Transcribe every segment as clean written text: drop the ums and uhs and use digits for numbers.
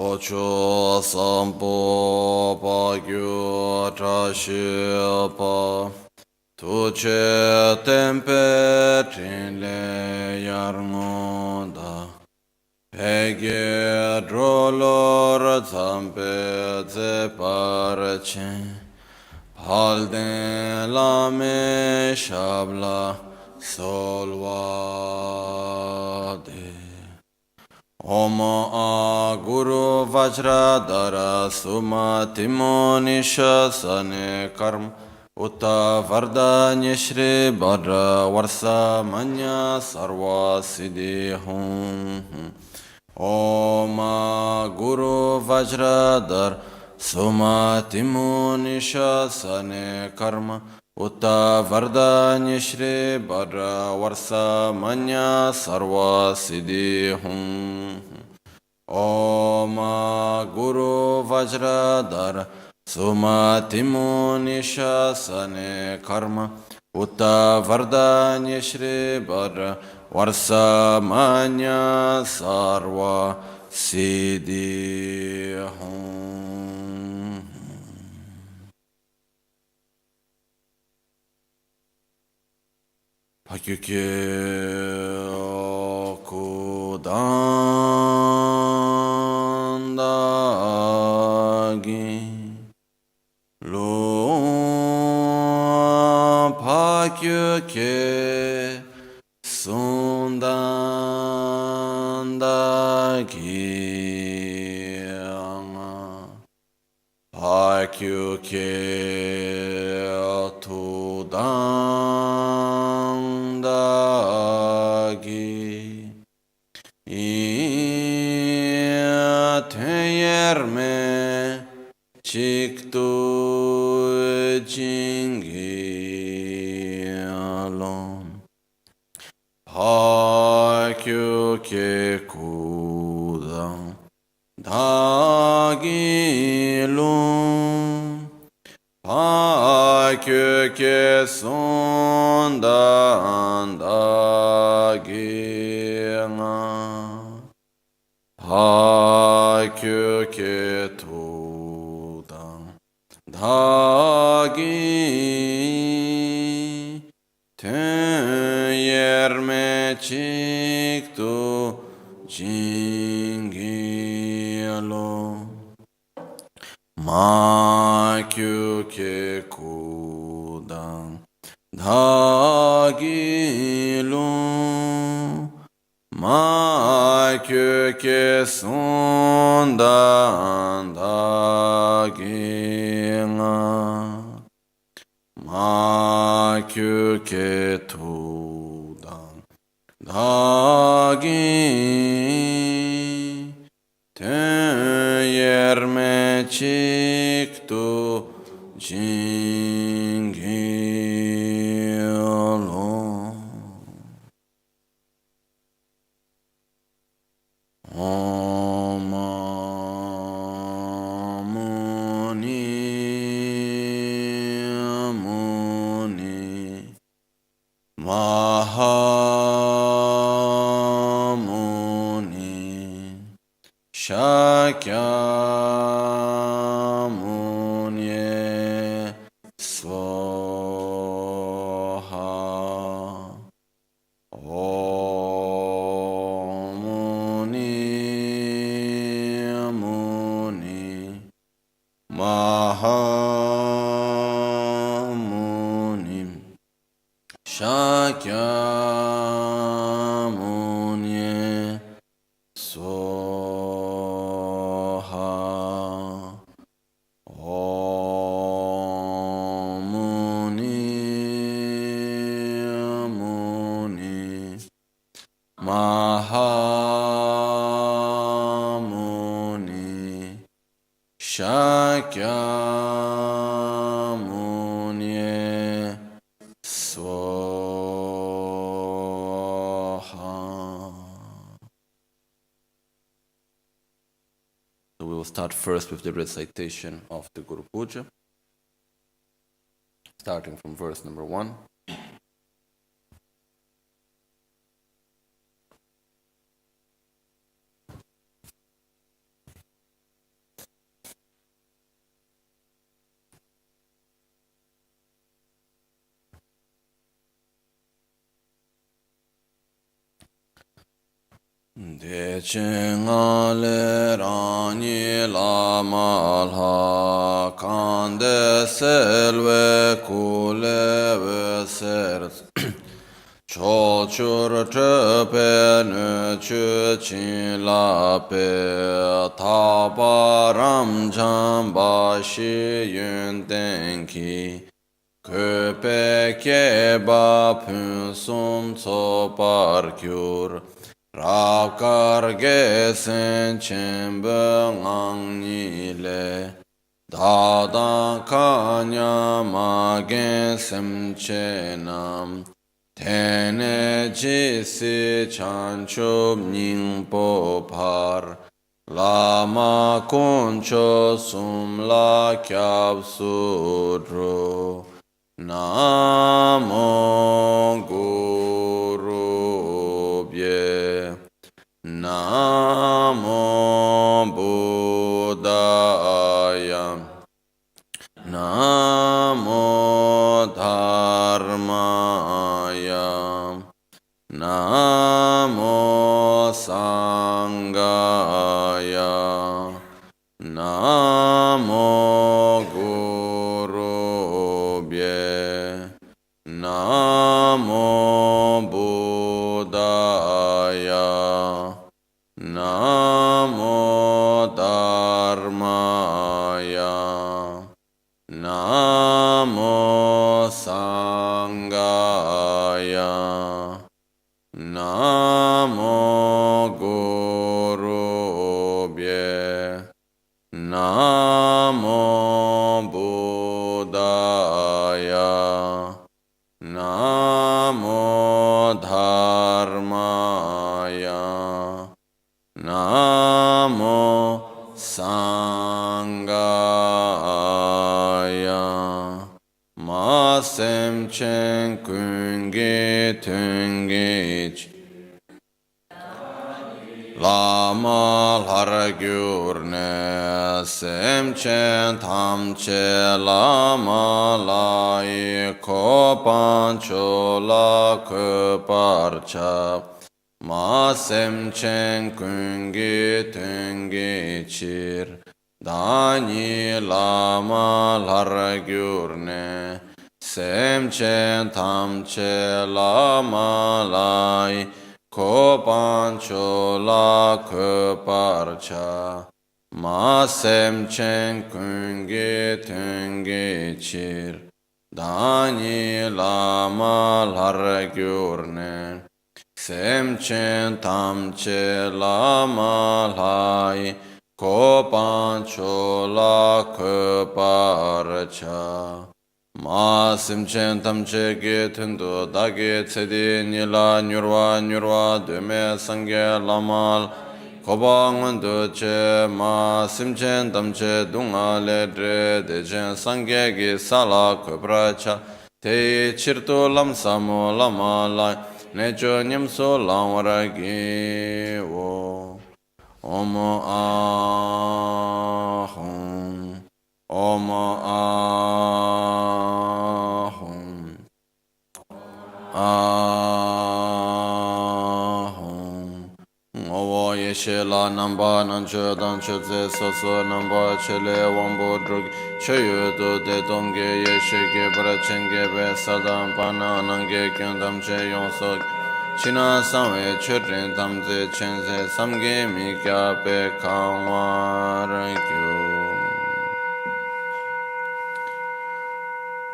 Ocho sampo pa gyu trashi pa tuche tempe trinle yarngoda pege drolor zampe ze parche palden lame shabla solvade Om Guru Vajradhara Sumatimo Nishasane Karma Uta Vardanya Shri Bhadra Varsa Manya Sarva Siddhi Hum Om Guru Vajradhara Sumatimo Nishasane Karma Uta Vardanya Shri Bhadra Varsa Manya Sarva Siddhi Hum Om Guru Vajradhara Sumatimo Nishasane Karma Uta Vardanya Shri Bhadra Varsa Manya Sarva Siddhi Hum Pakyukye Kudandagi Lo Pakyukye Sundandagi Pakyukye Tudandagi Iyateyerme Chiktu Jingiyalon Pakyukye Kudam Dagilum Pakyukye Sundandagina Pakyukye Tudam Dagi Teyerme Chiktu Jingiyalo Makyukye Kudam Dagilum Makyukye Sundandagina Makyukye Tudam Dagi Teyerme Chiktu Jingiyalo Om Muni Muni Mahamuni Shakyamuni Swaha Om Muni Muni Mahamuni Shakyamuni Swaha Om Muni Muni Mahamuni Shakyamuni Swaha. So we will start first with the recitation of the Guru Puja, starting from verse number 1. De chingale rani lama la kande selve kuleve ser chochur trepe ne chu chin la pe tabaram jamba shi yun tenki köpe keba pun sum so parkyur Rakar gesen chembe ngang nile Dada kanya magen sem chenam Tene jisi chanchub nyingpo par Lama kuncho sumla kyab sudro Namo Guru Bye Namo Buddhaya Namo Dharmaya Namo Sangaya Namo Guru Bye Namo Buddhaya Namo Dharmaya Namo Sangaya Namo Guru Bye Namo Buddhaya Namo Dharmaya Namo Sangaya Masem chen kungi tungi Lama largyurne sem chen tam che lama lai ko pancho la ko parcha ma sem chen kungi tungi chir dani lama largyurne sem chen tam che lama lai ko pancho la ko parcha ma sem chen kungi tungi chir dani lama largyurne sem chen tam che lama lai ko pancho la ko parcha Ma sim chen tam che ge tendo da ge tsedi nila nyurwa dume sangye lamal koba ngandu che ma sim chen tam che dunga le dre de chen sangye ge sala kubra cha te chirto lam samo lama la ne cho nyam so lam wara ge wo om ahum om ahum ahum owo yeshe la namba nancho dancho ze soso namba chele wambo drug cheyo do de dongge yeshe ge brachenge be sadam pana nange kyandam che yonso china samwe chudrin tamze chenze samge mi kya pe kangwar kyo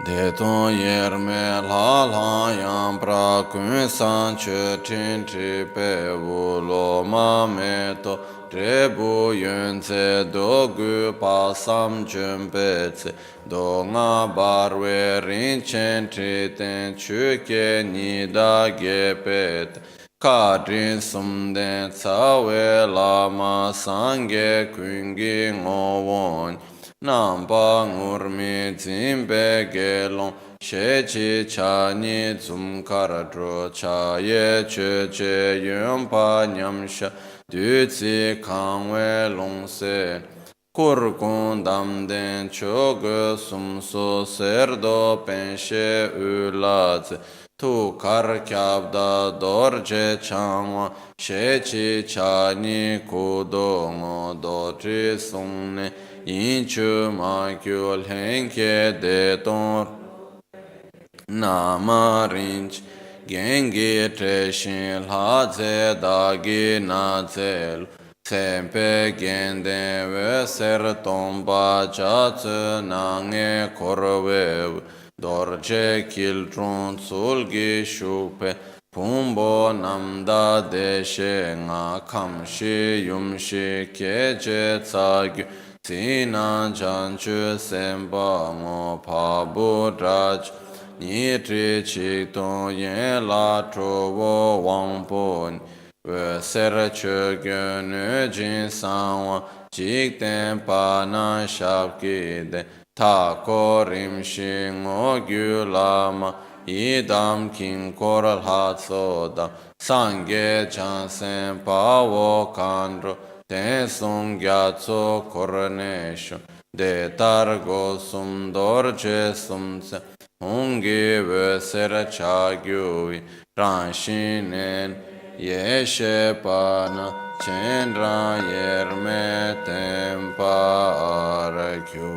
De ton yerme la la yam pra kun san che tin tri pe wu lo ma me to tre bu yun tse do gu pa sam chun pe tse do nga bar we rin chen tri ten chu ke ni da ge pe te ka drin sum den tsa we la ma sang ge kun gi ngo won Namba ngurmi zimbe gelong she chi cha ni zum karadro cha ye che che yun pa nyam sha du zi kang we long se kur kun dam den cho ge sum so ser do pen she u la zi tu kar kyabda dorje changwa she chi cha ni kudo ngo do tri sung ne yin chu ma kyu lhen ke de ton nama rinch gengi tre shin la ze da gi na ze lu sempe gende ve ser tomba cha tsu na nge korwe dorje kil trun sul gi shupe pumbo namda deshe nga kam shi yum shi ke je tsa gyu sina chan chu sempa ngo pa bu raj ni tri chik tong yen la tro wo wang po we ser che gyo nu jin san wa chik ten pa na shab ki de ta ko rim shi ngo gyu lama idam kin kor la so da sangye chan sen pa wo kandro ten sung gya tso koronesho de tar go sum dor che sum se Ungi ve ser cha gyuvi ran shinen yeshe pana chendra yerme tempa arakyu.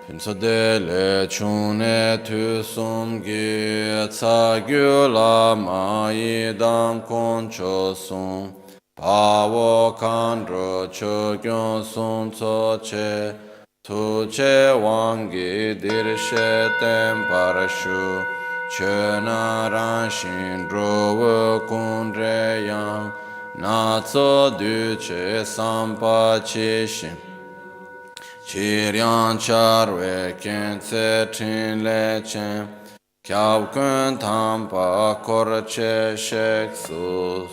Pinso dele chune tu sum gi tsa gyu la ma yidam koncho sum pa wo kandro cho gyon sum tso che tu che wangi dirshe tem parashu che na ran shin ro kun re yang na tso du che sampa chi shin chi rian char we ken tse chin le chen kyab kun tam pa kor che shek sus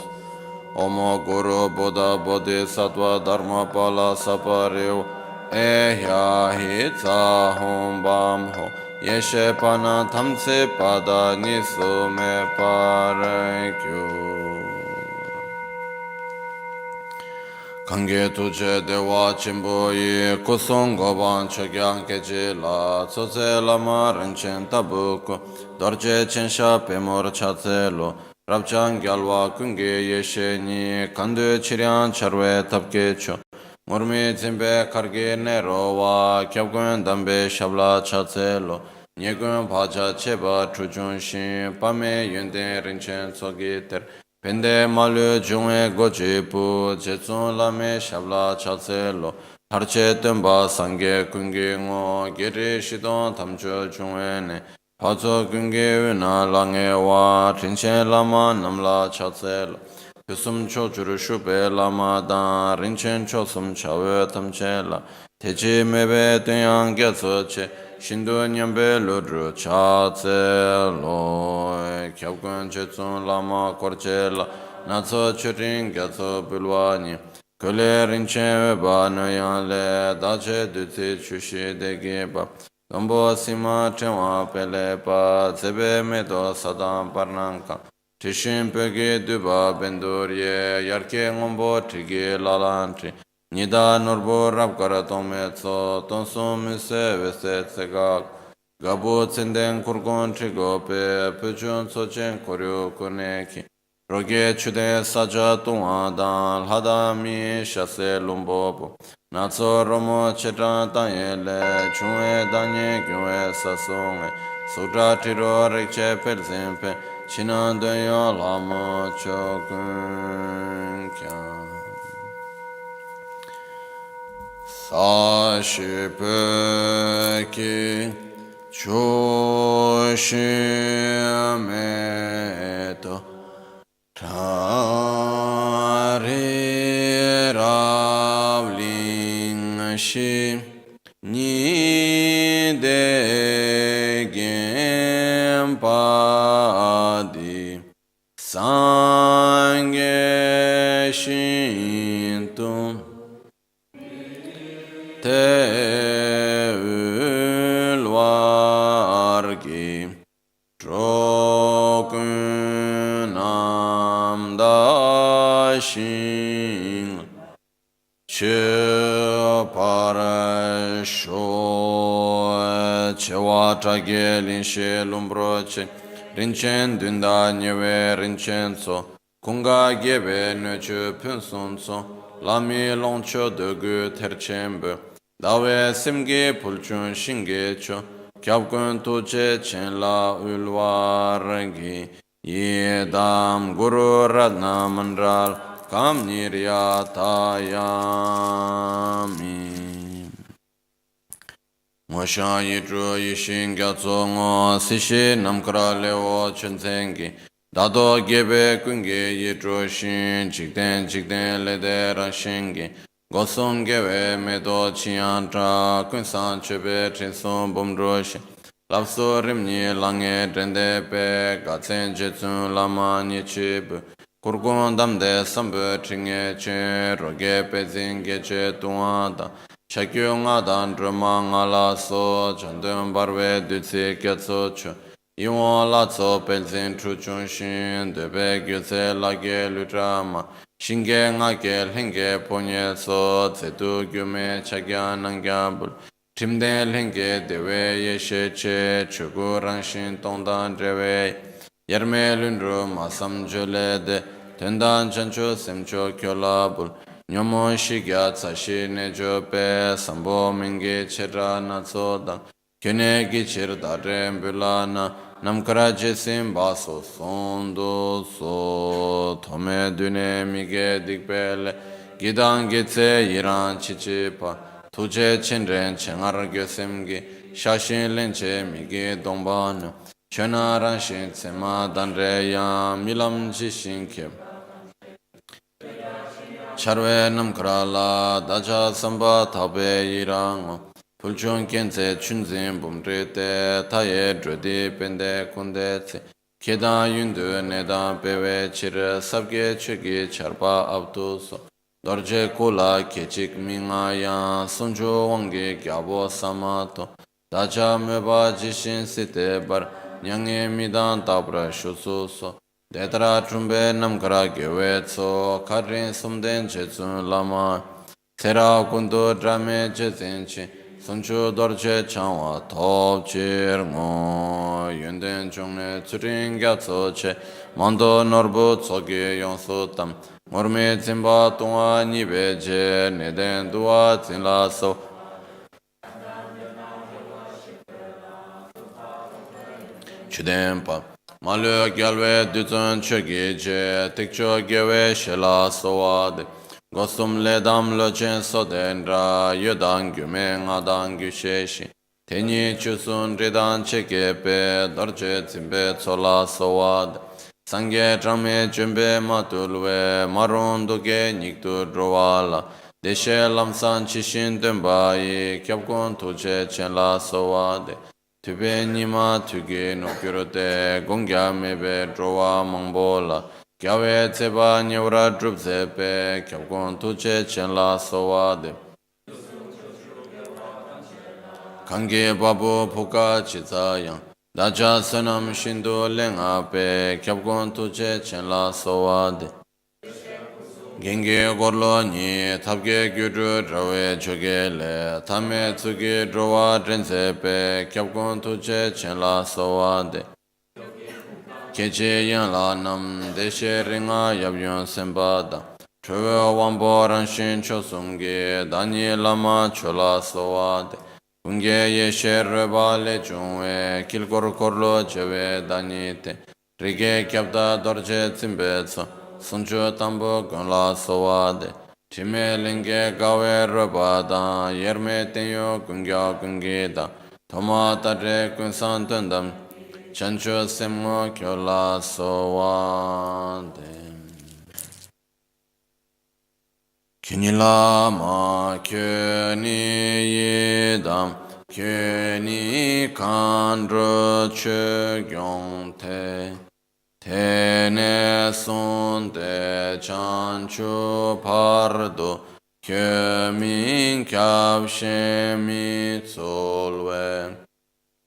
Omo Guru Buddha Bodhisattva Dharma Pala Sapariv Ehya Hitsa Hom Bam Ho Yeshe Pana Tamse Pada Nisu Me Parekyu Kange Tuje Dewa Chimbo Yi Kusung Goban Chogyan Keji La Tsotse Lama Rinchen Tabuko Dorje Chensha Pemor Chatselo Rabchan Gyalwa Kunge Yeshe Ni Kandu Chiryan Charwe Tapke Cho Murmi Zimbe Kargi Nerowa Kyabgun Dambe Shabla Chatselo Nyegun Bhaja Cheba Chujun Shin Pame Yunde Rinchen Sogiter Pende Malu Jungwe Gojipu Jetsun Lame Shabla Chatselo Harche Tumba Sangye Kungi Ngo Giri Shidon Tamcho Jungwe Ne Pazo Gunge Una Lange Wa Rinchen Lama Namla Chatselo Kusum Cho Juru Shube Lama Dan Rinchen Cho Sum Chawe Tamchela Teji Mebe Tunyang Gyatso Che Shindu Nyambe Ludru Chatselo Kyabgun Jetsun Lama Korchela Natso Churin Gyatso Bulwani Kule Rinchen Weba Noyan Le Dache Dutsi Chushi Degeba Gambo Sima Chenwa Pele Pa Zebe Medo Sadam Parnanka Tishin Pegi Duba Bendurye Yarke Ngombo Trigi Lalantri Nida Nurbo Rabkara Tometso Tonso Mise Vese Tsegak Gabu Tsenden Kurgon Trigope Puchun Sochen Koryo Koneki Roge Chude Saja Tuadan Hadami Shase Lumbobo Natso Romo Chetra Tanyele Chue Danye Gyue Sasonge Sudra Tiro Rekche Pelzimpe Chinan Doyo Lama Chokun Kyan Sashipeki Choshimeto Tari Ravling Shi Nide Gempadi Sangye Shintum Te Ulvargi Trokunam Dashin Che Parasho Chewa la trage linshe lumbroce rincen dunda nyewe rincenso kunga gebe nöche pynsonso lami longcho dögü terçembe dawe simge pulchun shingecho kyabkun tuche chen la ulwarangi yedam guru radna mandral kam nirya tayami Mosha yidru yishin gyatso ngo sishi namkara lewo chunzengi Dado gebe kungi yidru shin chikden chikden lede rashingi Gosong gewe medo chiyantra kunsan chebe trinson bumdroshi Lapso rimni lange drende pe gatsen jetsun lama nyechibu Kurgun damde sambu tringe chen roge pe zinge che tuwada Chakyo nga dan drama nga la so chandun barwe dutsi kyatso chu Iwon la tso pelzin tru chun shin Debe gyutse la ge lutrama Shinge nga ge lhinge ponye so Tsetu gyume chakya nangya bul Timde lhinge dewe yeshe che Chugu rangshin tongdan drewe Yerme lundru masam jule de Tendan chanchu semcho kyo la bul Nyomo shigya tsashi nejo pe sambo mingi chira na tsodang Kyone gi chir dare mbulana namkara jesim baso sondo so Tome dune mige dikpele gidang gitse yiran chichipa Tuje chenren chengar gyosemgi shashin lenche migi dongbano Chona ranshin tsema danre ya milam jishin keb Charwe namkara la dacha samba tabe yirang Pulchon kenze chunzin bumre te taye drodi pende kunde tse Kedan yundu nedan pewe chir sabge chugi charpa abdu so Dorje kula kechik minga yang sunju wangi gyabo samato Dacha meba jishin site bar nyange midan tabra shusu so Detra trumbe namkara gewe tso karin sumden jetsun lama Sera kundu drame jetsinchi sunchu dorje changwa top chir ngo Yunden chungne tsurin gyatso che mando norbu tsogi yonsu tam Morme zimba tungwa nipe je neden duwa zinla so Chudempa Malu gyalwe duzun chogi je tikcho gewe shela sowade Gosum ledam lochen sodendra yodang gyume ngadang gyusheshi Tenyi chusun ridan chekepe dorje zimbe tsola sowade Sangye drame jumbe matulwe marun duge niktu drowala Deshe lamsan chishin dumbayi kyabkun tuje chenla sowade Tube nima tuge nukirute gongya mebe drowa mangbola Gyawe tseba nyevra drup zepe kyabkun tuje chenla sowade Kange babu puka chizayang Dacha sanam shindu lenga pe kyabkun tuje chenla sowade Genge gorlo ni tabge gyuru drawe choge le Tame tsuge drowa drense pe kyabkun tuje chenla sowade Keche yang la nam deshe ringa yabyun sembada Truwe wambo ranshin chosumge dani lama chola sowade Kunge yeshe reba le chungwe kilkor korlo chewe dani te Rige kyabda dorje tsimbetso Sunchu tambo gonla sowade Time linge gawe reba yerme tenyo kungya kungida Toma tare kunsan tundam Chancho semmo kyola sowade Kyuni lama kyuni yidam Kyuni kandro chogyonte Tene sonde chancho pardo Kyomin kyabshemi tsolwe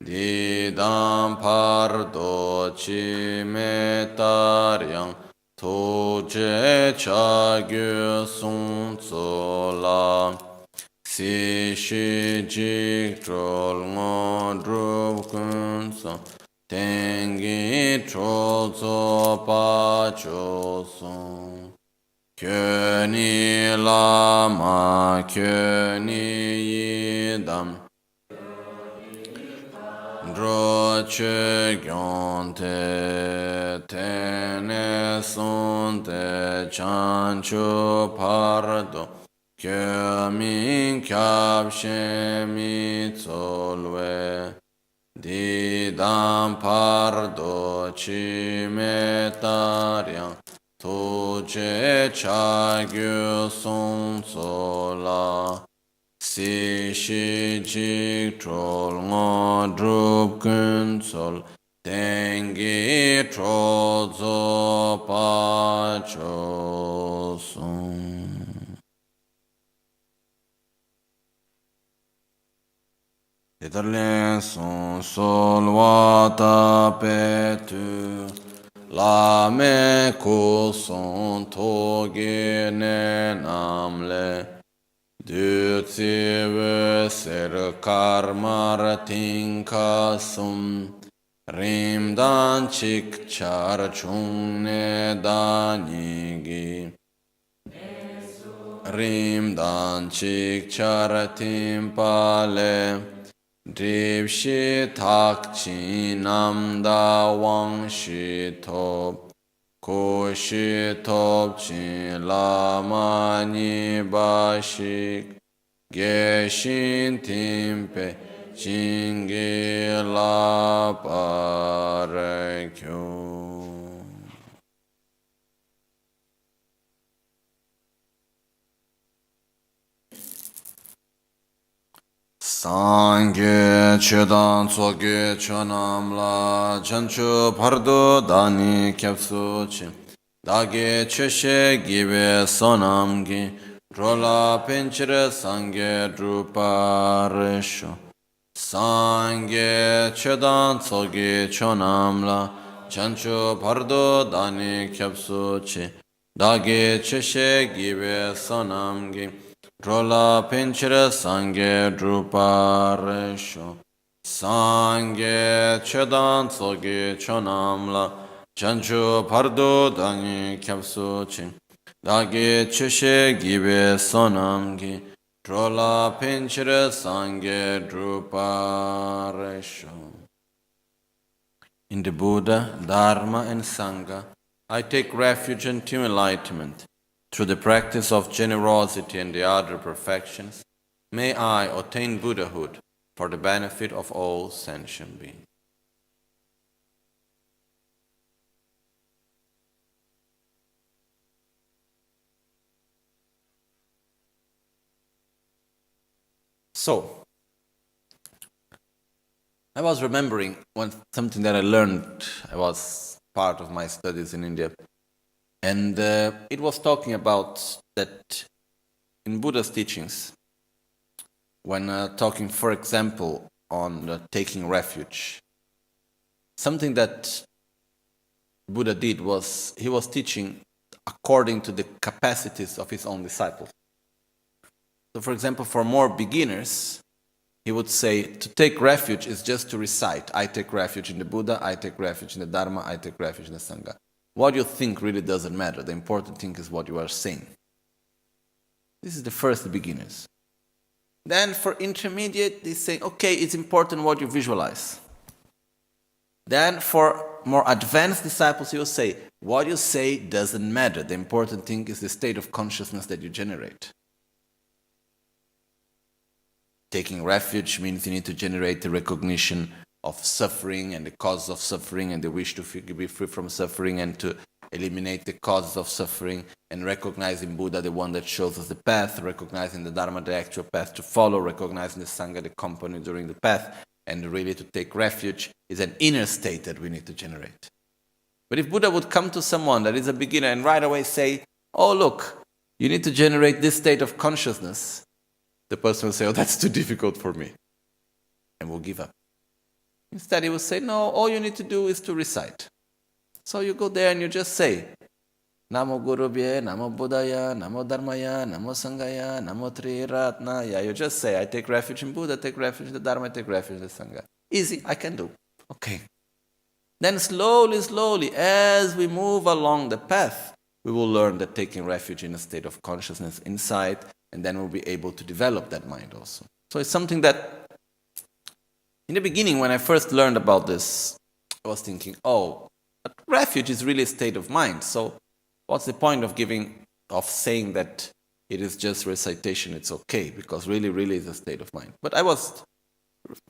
Didam pardo chimetaryang Toje chagyu sun tsola si shi jik trol ngo drup kun son, tengi trol zo pa cho son. Kyo ni lama, kyo ni yidam, dro che gyon te, tene son te chan chu pardo, kyo min kyab she mi tsolwe, di dam pardo chi me taryang, tu che cha gyu son sola, si shi jik trol ngo drup kun sol, tengi trol zo pa cho son. Tetarlen son sol wa ta pe tu, la me ku son to ge ne nam le, du tsi ve ser karmar ting ka sum, rim dan chik char chung ne dan gi, rim dan chik char tim pa le, drip shi tak chi nam da wang shi top, ko shi top chi lama ni ba shik, ge shin tim pe chingi la pare kyo. Sangye chedan tsoge chonam la chanchu pardo dani kyapsu chi, dage cheshe gibe sonam gi, drola penchire sangye drupa resho. Sangye chedan tsoge chonam la chanchu pardo dani kyapsu chi, dage cheshe gibe sonam gi, drola pinchira sangye drupa resho. Sangye chedan tsoge chonamla, chanchu pardo dangi kyapsu chin, dagi cheshe gibe sonamgi, drola pinchira sangye drupa resho. In the Buddha, Dharma and Sangha, I take refuge unto enlightenment. Through the practice of generosity and the other perfections, may I attain Buddhahood for the benefit of all sentient beings. So, I was remembering something that I learned. I was part of my studies in India. And it was talking about that in Buddha's teachings, when talking, for example, on taking refuge, something that Buddha did was he was teaching according to the capacities of his own disciples. So, for example, for more beginners, he would say to take refuge is just to recite, I take refuge in the Buddha, I take refuge in the Dharma, I take refuge in the Sangha. What you think really doesn't matter. The important thing is what you are saying. This is the first beginners. Then for intermediate, they say, okay, it's important what you visualize. Then for more advanced disciples, you'll say, what you say doesn't matter. The important thing is the state of consciousness that you generate. Taking refuge means you need to generate the recognition of suffering and the causes of suffering and the wish to be free from suffering and to eliminate the causes of suffering, and recognizing Buddha, the one that shows us the path, recognizing the Dharma, the actual path to follow, recognizing the Sangha, the company during the path, and really to take refuge is an inner state that we need to generate. But if Buddha would come to someone that is a beginner and right away say, oh look, you need to generate this state of consciousness, the person will say, oh, that's too difficult for me, and will give up. Instead, he will say, no, all you need to do is to recite. So you go there and you just say, Namo Gurubhye, Namo Buddhaya, Namo Dharmaya, Namo Sanghaya, Namo Tri Ratnaya. You just say, I take refuge in Buddha, I take refuge in the Dharma, I take refuge in the Sangha. Easy, I can do. Okay. Then slowly, as we move along the path, we will learn that taking refuge in a state of consciousness inside, and then we'll be able to develop that mind also. So it's something that, in the beginning, when I first learned about this, I was thinking, but refuge is really a state of mind. So what's the point of saying that it is just recitation, it's okay, because really it's a state of mind. But I was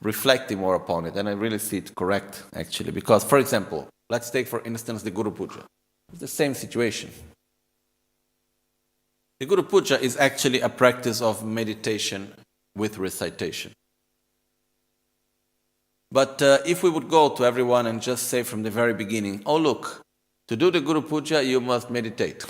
reflecting more upon it, and I really see it correct, actually. Because, for example, let's take, for instance, the Guru Puja. It's the same situation. The Guru Puja is actually a practice of meditation with recitation. But if we would go to everyone and just say from the very beginning, look, to do the Guru Puja, you must meditate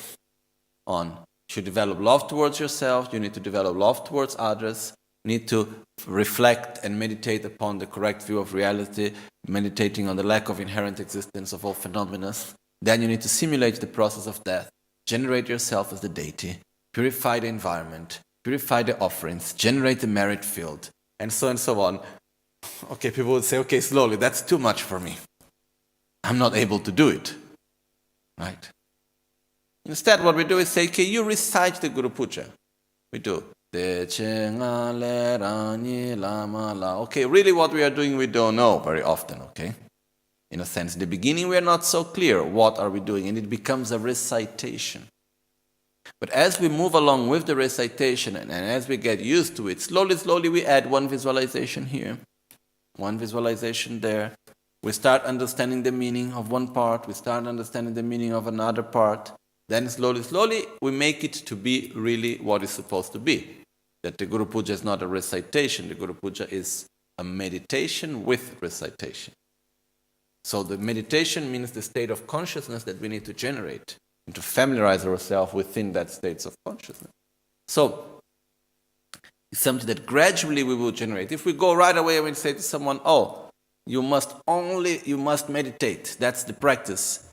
on. You should develop love towards yourself, you need to develop love towards others, you need to reflect and meditate upon the correct view of reality, meditating on the lack of inherent existence of all phenomena. Then you need to simulate the process of death, generate yourself as the deity, purify the environment, purify the offerings, generate the merit field, and so on. Okay, people would say, okay, slowly, that's too much for me. I'm not able to do it. Right? Instead, what we do is say, okay, you recite the Guru Puja. We do. Okay, really what we are doing, we don't know very often, okay? In a sense, in the beginning, we are not so clear what are we doing, and it becomes a recitation. But as we move along with the recitation, and as we get used to it, slowly we add one visualization here, one visualization there. We start understanding the meaning of one part, we start understanding the meaning of another part. Then slowly we make it to be really what it's supposed to be. That the Guru Puja is not a recitation, the Guru Puja is a meditation with recitation. So the meditation means the state of consciousness that we need to generate and to familiarize ourselves within that state of consciousness. So it's something that gradually we will generate. If we go right away and we say to someone, you must meditate, that's the practice.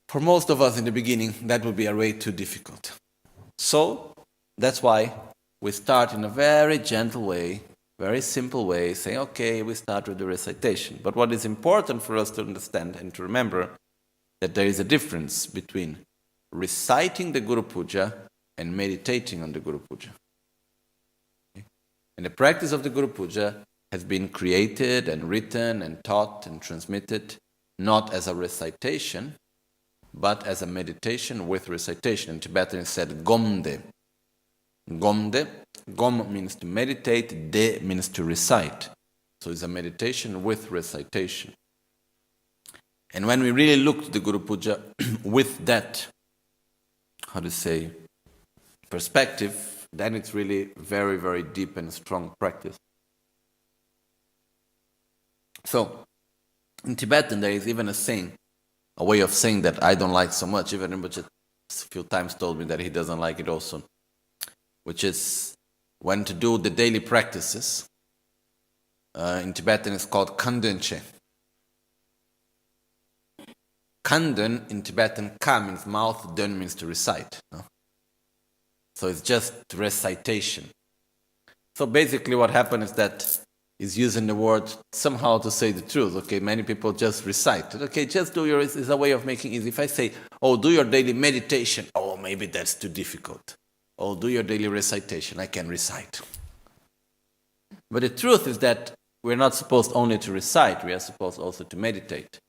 For most of us in the beginning, that would be a way too difficult. So that's why we start in a very gentle way, very simple way, saying, okay, we start with the recitation. But what is important for us to understand and to remember that there is a difference between reciting the Guru Puja and meditating on the Guru Puja. Okay? And the practice of the Guru Puja has been created and written and taught and transmitted not as a recitation, but as a meditation with recitation. In Tibetan it's said Gomde. Gomde. Gom means to meditate, de means to recite. So it's a meditation with recitation. And when we really look to the Guru Puja with that, perspective, then it's really very, very deep and strong practice. So, in Tibetan there is even a saying, a way of saying that I don't like so much. Even Rinpoche a few times told me that he doesn't like it also, which is when to do the daily practices. In Tibetan it's called kandenche. Kanden in Tibetan, ka means mouth, den means to recite. No? So it's just recitation. So basically what happened is that is using the word somehow to say the truth. Okay, many people just recite. Okay, just do is a way of making it easy. If I say, do your daily meditation, maybe that's too difficult. Do your daily recitation, I can recite. But the truth is that we're not supposed only to recite, we are supposed also to meditate.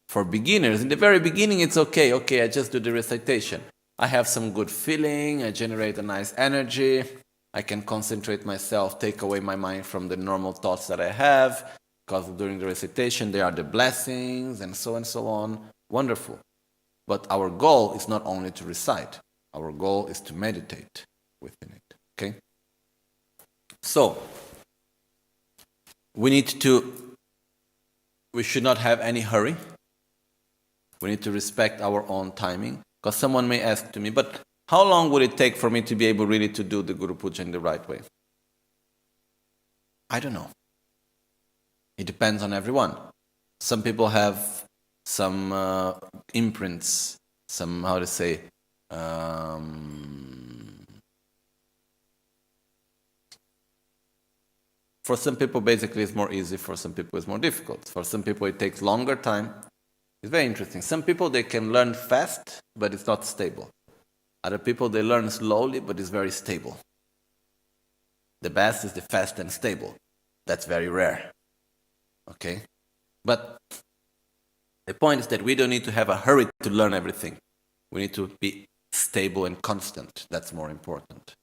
For beginners, in the very beginning it's okay, I just do the recitation. I have some good feeling, I generate a nice energy, I can concentrate myself, take away my mind from the normal thoughts that I have, because during the recitation there are the blessings and so on. Wonderful. But our goal is not only to recite, our goal is to meditate within it. Okay? So, we should not have any hurry. We need to respect our own timing. Because someone may ask to me, but how long would it take for me to be able really to do the Guru Puja in the right way? I don't know. It depends on everyone. Some people have some imprints, some how to say, for some people basically it's more easy, for some people it's more difficult. For some people it takes longer time. It's very interesting. Some people, they can learn fast, but it's not stable. Other people, they learn slowly, but it's very stable. The best is the fast and stable. That's very rare. Okay? But the point is that we don't need to have a hurry to learn everything. We need to be stable and constant. That's more important.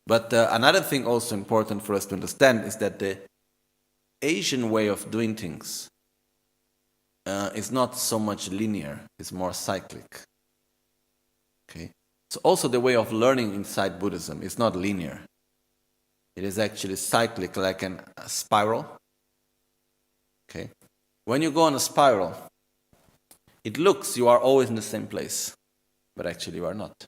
But another thing also important for us to understand is that the Asian way of doing things is not so much linear, it's more cyclic. Okay? So also the way of learning inside Buddhism is not linear. It is actually cyclic, like a spiral. Okay? When you go on a spiral, it looks you are always in the same place, but actually you are not.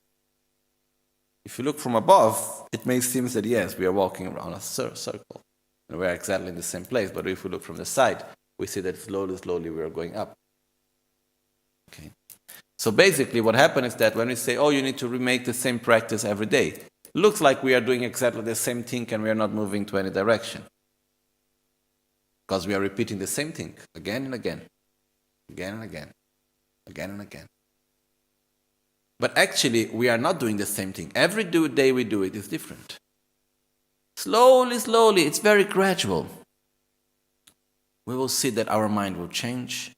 If you look from above, it may seem that yes, we are walking around a circle, and we are exactly in the same place, but if we look from the side, we see that slowly we are going up. Okay. So basically what happens is that when we say, oh, you need to remake the same practice every day, looks like we are doing exactly the same thing and we are not moving to any direction. Because we are repeating the same thing again and again, again and again, again and again. But actually, we are not doing the same thing. Every day we do it is different. Slowly, it's very gradual. We will see that our mind will change,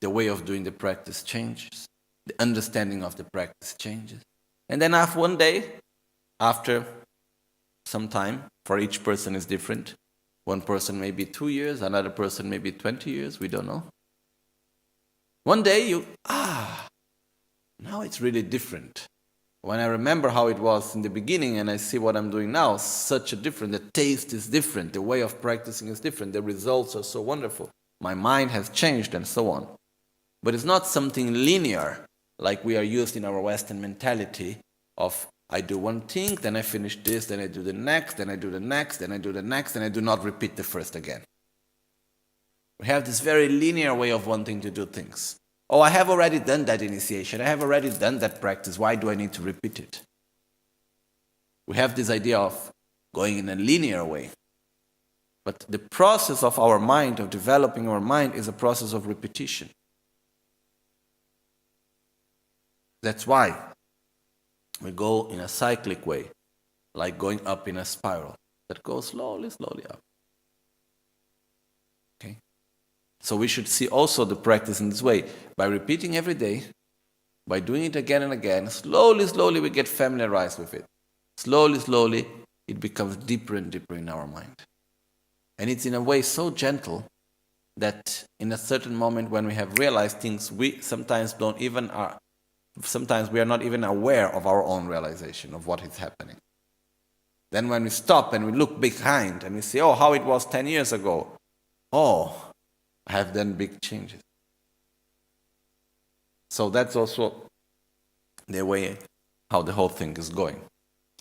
the way of doing the practice changes, the understanding of the practice changes. And then after one day, after some time, for each person is different. One person may be 2 years, another person may be 20 years, we don't know. One day now it's really different. When I remember how it was in the beginning and I see what I'm doing now, such a different, the taste is different, the way of practicing is different, the results are so wonderful. My mind has changed and so on. But it's not something linear like we are used in our Western mentality of I do one thing, then I finish this, then I do the next, then I do the next, then I do the next, and I do not repeat the first again. We have this very linear way of wanting to do things. Oh, I have already done that initiation. I have already done that practice. Why do I need to repeat it? We have this idea of going in a linear way. But the process of our mind, of developing our mind, is a process of repetition. That's why we go in a cyclic way, like going up in a spiral that goes slowly up. Okay? So we should see also the practice in this way. By repeating every day, by doing it again and again, slowly we get familiarized with it. Slowly it becomes deeper and deeper in our mind. And it's in a way so gentle that in a certain moment when we have realized things, we sometimes we are not even aware of our own realization of what is happening. Then when we stop and we look behind and we say, oh, how it was 10 years ago. Oh, I have done big changes. So that's also the way how the whole thing is going.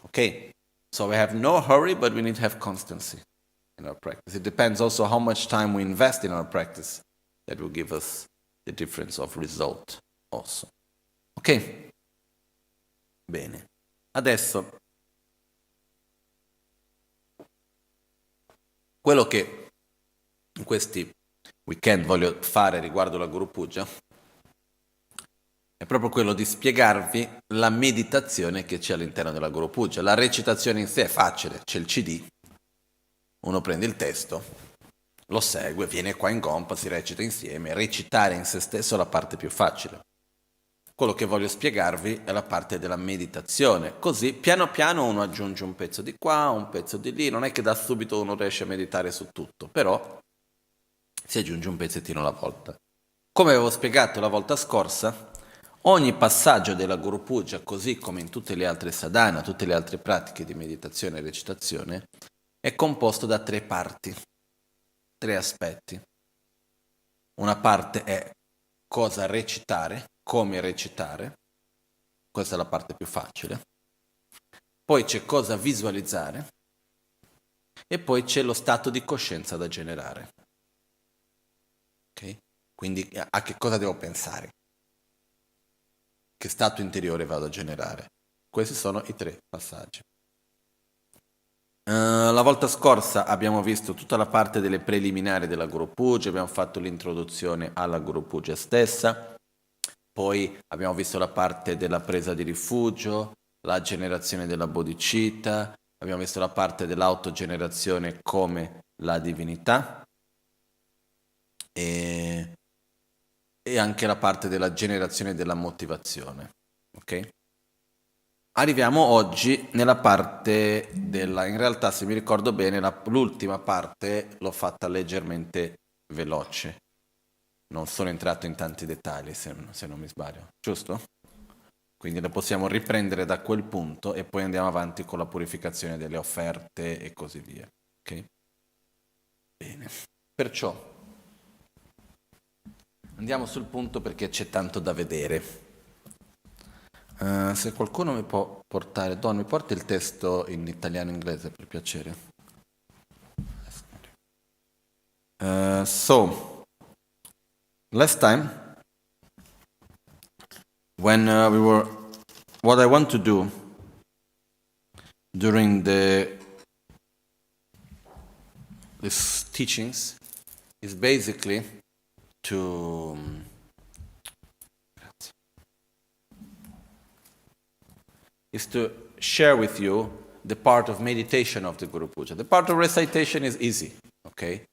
Okay, so we have no hurry, but we need to have constancy in our practice. It depends also how much time we invest in our practice. That will give us the difference of result also. Ok? Bene. Adesso, quello che in questi weekend voglio fare riguardo la Guru Puja è proprio quello di spiegarvi la meditazione che c'è all'interno della Guru Puja. La recitazione in sé è facile, c'è il CD, uno prende il testo, lo segue, viene qua in gompa, si recita insieme. Recitare in se stesso è la parte più facile. Quello che voglio spiegarvi è la parte della meditazione, così piano piano uno aggiunge un pezzo di qua, un pezzo di lì, non è che da subito uno riesce a meditare su tutto, però si aggiunge un pezzettino alla volta. Come avevo spiegato la volta scorsa, ogni passaggio della Guru Puja, così come in tutte le altre sadhana, tutte le altre pratiche di meditazione e recitazione, è composto da 3 parti, 3 aspetti. Una parte è cosa recitare, come recitare, questa è la parte più facile. Poi c'è cosa visualizzare e poi c'è lo stato di coscienza da generare. Ok? Quindi a che cosa devo pensare? che stato interiore vado a generare. Questi sono i 3 passaggi. La volta scorsa abbiamo visto tutta la parte delle preliminari della Guru Puja, abbiamo fatto l'introduzione alla Guru Puja stessa, poi abbiamo visto la parte della presa di rifugio, la generazione della bodhicitta, abbiamo visto la parte dell'autogenerazione come la divinità e anche la parte della generazione della motivazione. Ok? Arriviamo oggi nella parte in realtà se mi ricordo bene l'ultima parte l'ho fatta leggermente veloce, non sono entrato in tanti dettagli se non mi sbaglio, giusto? Quindi la possiamo riprendere da quel punto e poi andiamo avanti con la purificazione delle offerte e così via. Ok? Bene. Perciò andiamo sul punto perché c'è tanto da vedere. Se qualcuno mi può portare, Don, mi porti il testo in italiano e inglese per piacere. So, last time, when what I want to do during these teachings is basically to share with you the part of meditation of the Guru Puja. The part of recitation is easy, okay?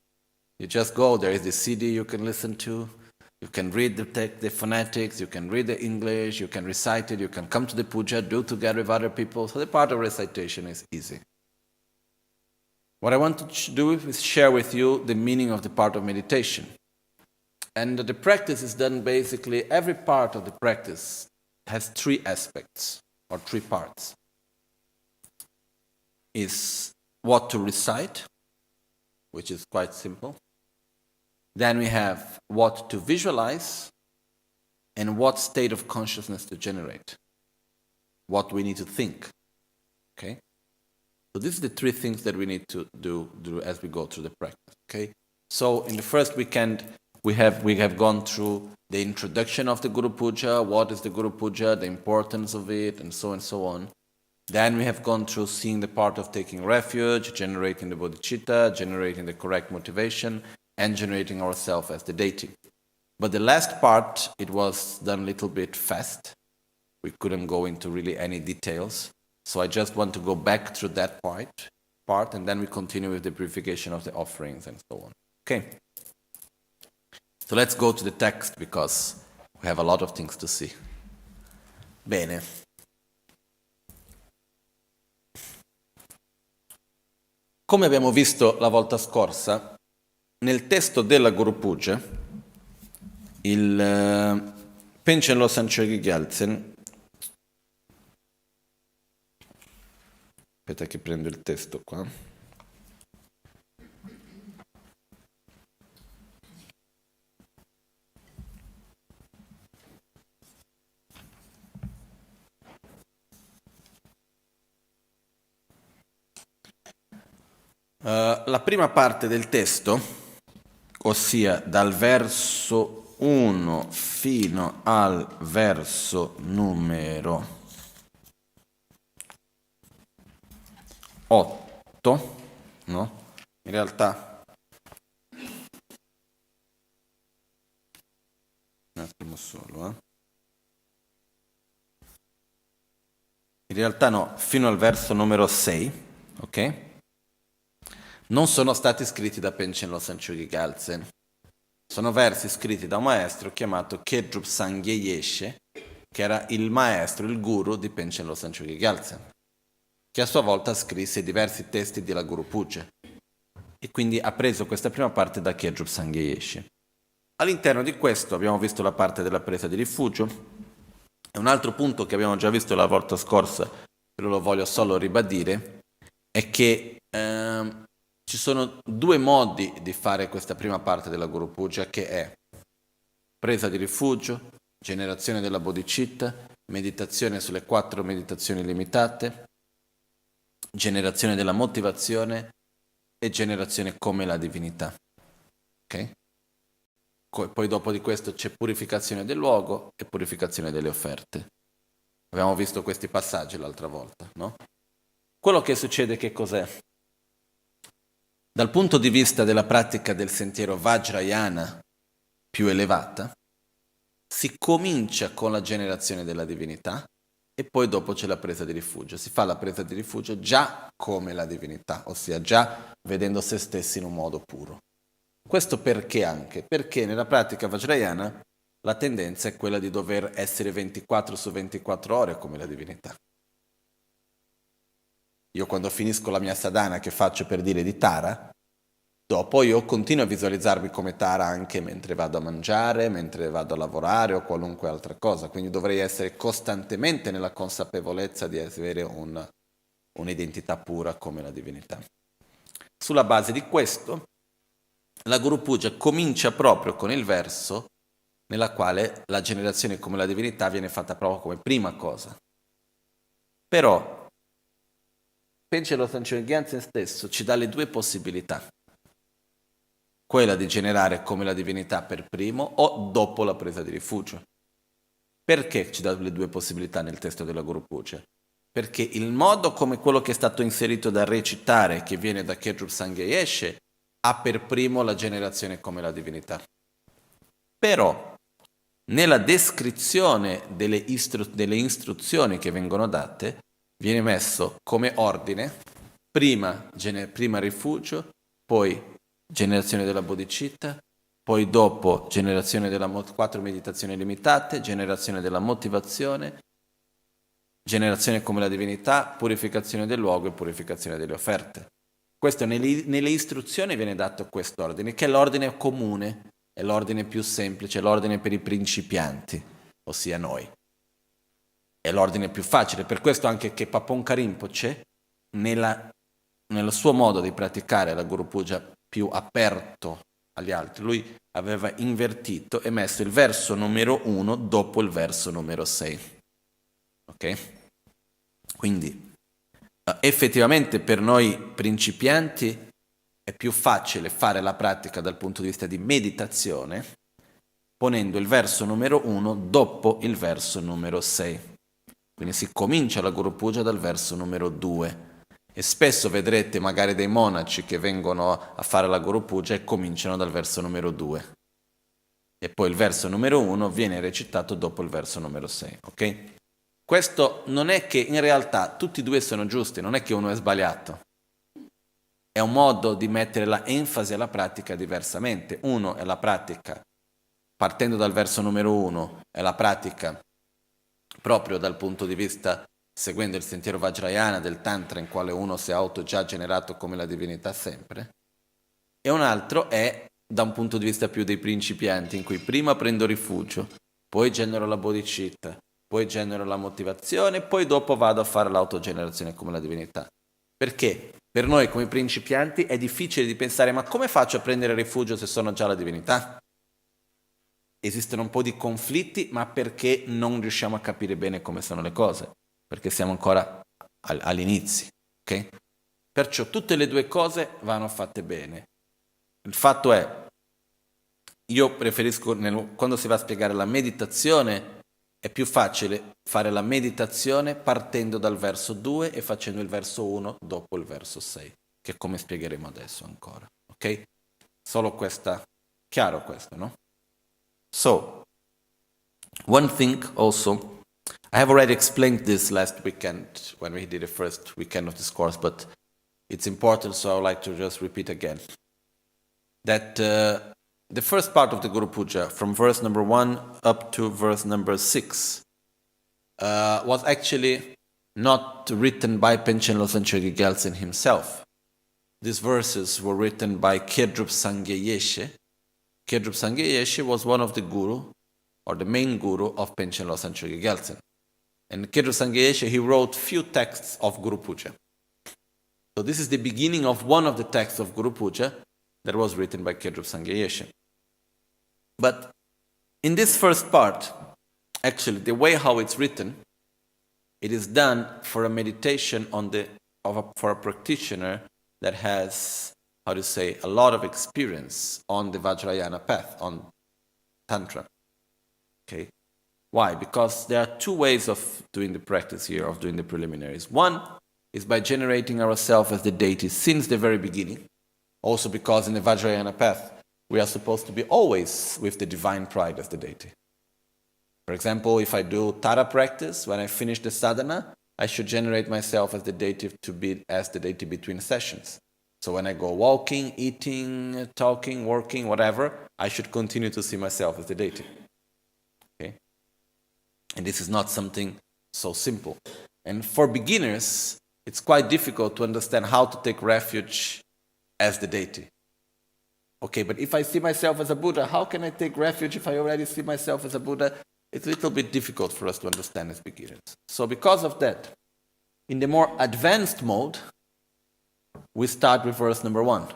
You just go, there is the CD you can listen to, you can read the text, the phonetics, you can read the English, you can recite it, you can come to the puja, do together with other people. So the part of recitation is easy. What I want to do is share with you the meaning of the part of meditation. And the practice is done basically, every part of the practice has 3 aspects, or 3 parts. Is what to recite, which is quite simple. Then we have what to visualize and what state of consciousness to generate. What we need to think. Okay? So these are the 3 things that we need to do as we go through the practice. Okay? So in the first weekend, we have gone through the introduction of the Guru Puja, what is the Guru Puja, the importance of it, and so on. Then we have gone through seeing the part of taking refuge, generating the bodhicitta, generating the correct motivation, and generating ourselves as the deity. But the last part, it was done a little bit fast. We couldn't go into really any details. So I just want to go back through that part, and then we continue with the purification of the offerings and so on. Okay. So let's go to the text because we have a lot of things to see. Bene. Come abbiamo visto la volta scorsa, nel testo della Guru Puja, il Panchen Losang Chogi Gyaltsen, aspetta che prendo il testo qua, la prima parte del testo, ossia dal verso 1 fino al verso numero 8, no? In realtà, un attimo solo, In realtà no, fino al verso numero 6, ok? Non sono stati scritti da Panchen Losang Chogi Gyaltsen. Sono versi scritti da un maestro chiamato Kedrup Sangye Yeshe, che era il maestro, il guru di Panchen Losang Chogi Gyaltsen, che a sua volta scrisse diversi testi della Guru Puja. E quindi ha preso questa prima parte da Kedrup Sangye Yeshe. All'interno di questo abbiamo visto la parte della presa di rifugio. E un altro punto che abbiamo già visto la volta scorsa, però lo voglio solo ribadire, è che ci sono 2 modi di fare questa prima parte della Guru Puja, che è presa di rifugio, generazione della bodhicitta, meditazione sulle 4 meditazioni limitate, generazione della motivazione e generazione come la divinità. Ok? poi dopo di questo c'è purificazione del luogo e purificazione delle offerte. Abbiamo visto questi passaggi l'altra volta, no? Quello che succede che cos'è? Dal punto di vista della pratica del sentiero Vajrayana più elevata, si comincia con la generazione della divinità e poi dopo c'è la presa di rifugio. Si fa la presa di rifugio già come la divinità, ossia già vedendo se stessi in un modo puro. Questo perché anche? Perché nella pratica Vajrayana la tendenza è quella di dover essere 24 su 24 ore come la divinità. Io quando finisco la mia sadhana che faccio per dire di Tara, dopo io continuo a visualizzarmi come Tara anche mentre vado a mangiare, mentre vado a lavorare o qualunque altra cosa, quindi dovrei essere costantemente nella consapevolezza di avere un'identità pura come la divinità. Sulla base di questo, la Guru Puja comincia proprio con il verso nella quale la generazione come la divinità viene fatta proprio come prima cosa. Però Penche lo Sanctuary Gyatsen stesso ci dà le due possibilità, quella di generare come la divinità per primo o dopo la presa di rifugio. Perché ci dà le due possibilità nel testo della Guru Puja? Perché il modo come quello che è stato inserito da recitare, che viene da Kedrup Sangye Yeshe, ha per primo la generazione come la divinità. Però nella descrizione delle istruzioni che vengono date viene messo come ordine prima rifugio, poi generazione della bodhicitta, poi dopo generazione della 4 meditazioni limitate, generazione della motivazione, generazione come la divinità, purificazione del luogo e purificazione delle offerte. Questo nelle istruzioni viene dato quest'ordine, che è l'ordine comune, è l'ordine più semplice, è l'ordine per i principianti, ossia noi. È l'ordine più facile, per questo anche che Paponka Rinpoche, nel suo modo di praticare la Guru Puja più aperto agli altri, lui aveva invertito e messo il verso numero 1 dopo il verso numero 6. Ok? Quindi effettivamente per noi principianti è più facile fare la pratica dal punto di vista di meditazione ponendo il verso numero 1 dopo il verso numero 6. Quindi si comincia la Guru Puja dal verso numero 2 e spesso vedrete magari dei monaci che vengono a fare la Guru Puja e cominciano dal verso numero 2 e poi il verso numero 1 viene recitato dopo il verso numero 6, ok? Questo non è che in realtà tutti e due sono giusti, non è che uno è sbagliato. È un modo di mettere la enfasi alla pratica diversamente. Uno è la pratica, partendo dal verso numero 1, è la pratica proprio dal punto di vista, seguendo il sentiero Vajrayana del Tantra, in quale uno si è già generato come la divinità sempre, e un altro è da un punto di vista più dei principianti, in cui prima prendo rifugio, poi genero la bodhicitta, poi genero la motivazione, poi dopo vado a fare l'autogenerazione come la divinità. Perché? Per noi come principianti è difficile di pensare, ma come faccio a prendere rifugio se sono già la divinità? Esistono un po' di conflitti, ma perché non riusciamo a capire bene come sono le cose? Perché siamo ancora all'inizio, ok? Perciò tutte le due cose vanno fatte bene. Il fatto è, io preferisco, quando si va a spiegare la meditazione, è più facile fare la meditazione partendo dal verso 2 e facendo il verso 1 dopo il verso 6, che è come spiegheremo adesso ancora, ok? Solo questa, chiaro questo, no? So, one thing also, I have already explained this last weekend when we did the first weekend of this course, but it's important, so I would like to just repeat again. That the first part of the Guru Puja, from verse number 1 up to verse number 6, was actually not written by Panchen Losang Chögyal Gyaltsen himself. These verses were written by Kedrup Sangye Yeshe. Kedrup Sangye Yeshe was one of the guru, or the main guru of Panchen Losang Chögyal Gyaltsen. And Kedrup Sangye Yeshe, he wrote few texts of Guru Puja. So this is the beginning of one of the texts of Guru Puja that was written by Kedrup Sangye Yeshe. But in this first part, actually, the way how it's written, it is done for a meditation for a practitioner that has, a lot of experience on the Vajrayana path, on Tantra. Okay? Why? Because there are two ways of doing the practice here, of doing the preliminaries. One is by generating ourselves as the deity since the very beginning. Also because in the Vajrayana path, we are supposed to be always with the divine pride as the deity. For example, if I do Tara practice, when I finish the sadhana, I should generate myself as the deity to be as the deity between sessions. So when I go walking, eating, talking, working, whatever, I should continue to see myself as the deity. Okay? And this is not something so simple. And for beginners, it's quite difficult to understand how to take refuge as the deity. Okay, but if I see myself as a Buddha, how can I take refuge if I already see myself as a Buddha? It's a little bit difficult for us to understand as beginners. So because of that, in the more advanced mode, we start with verse number 1,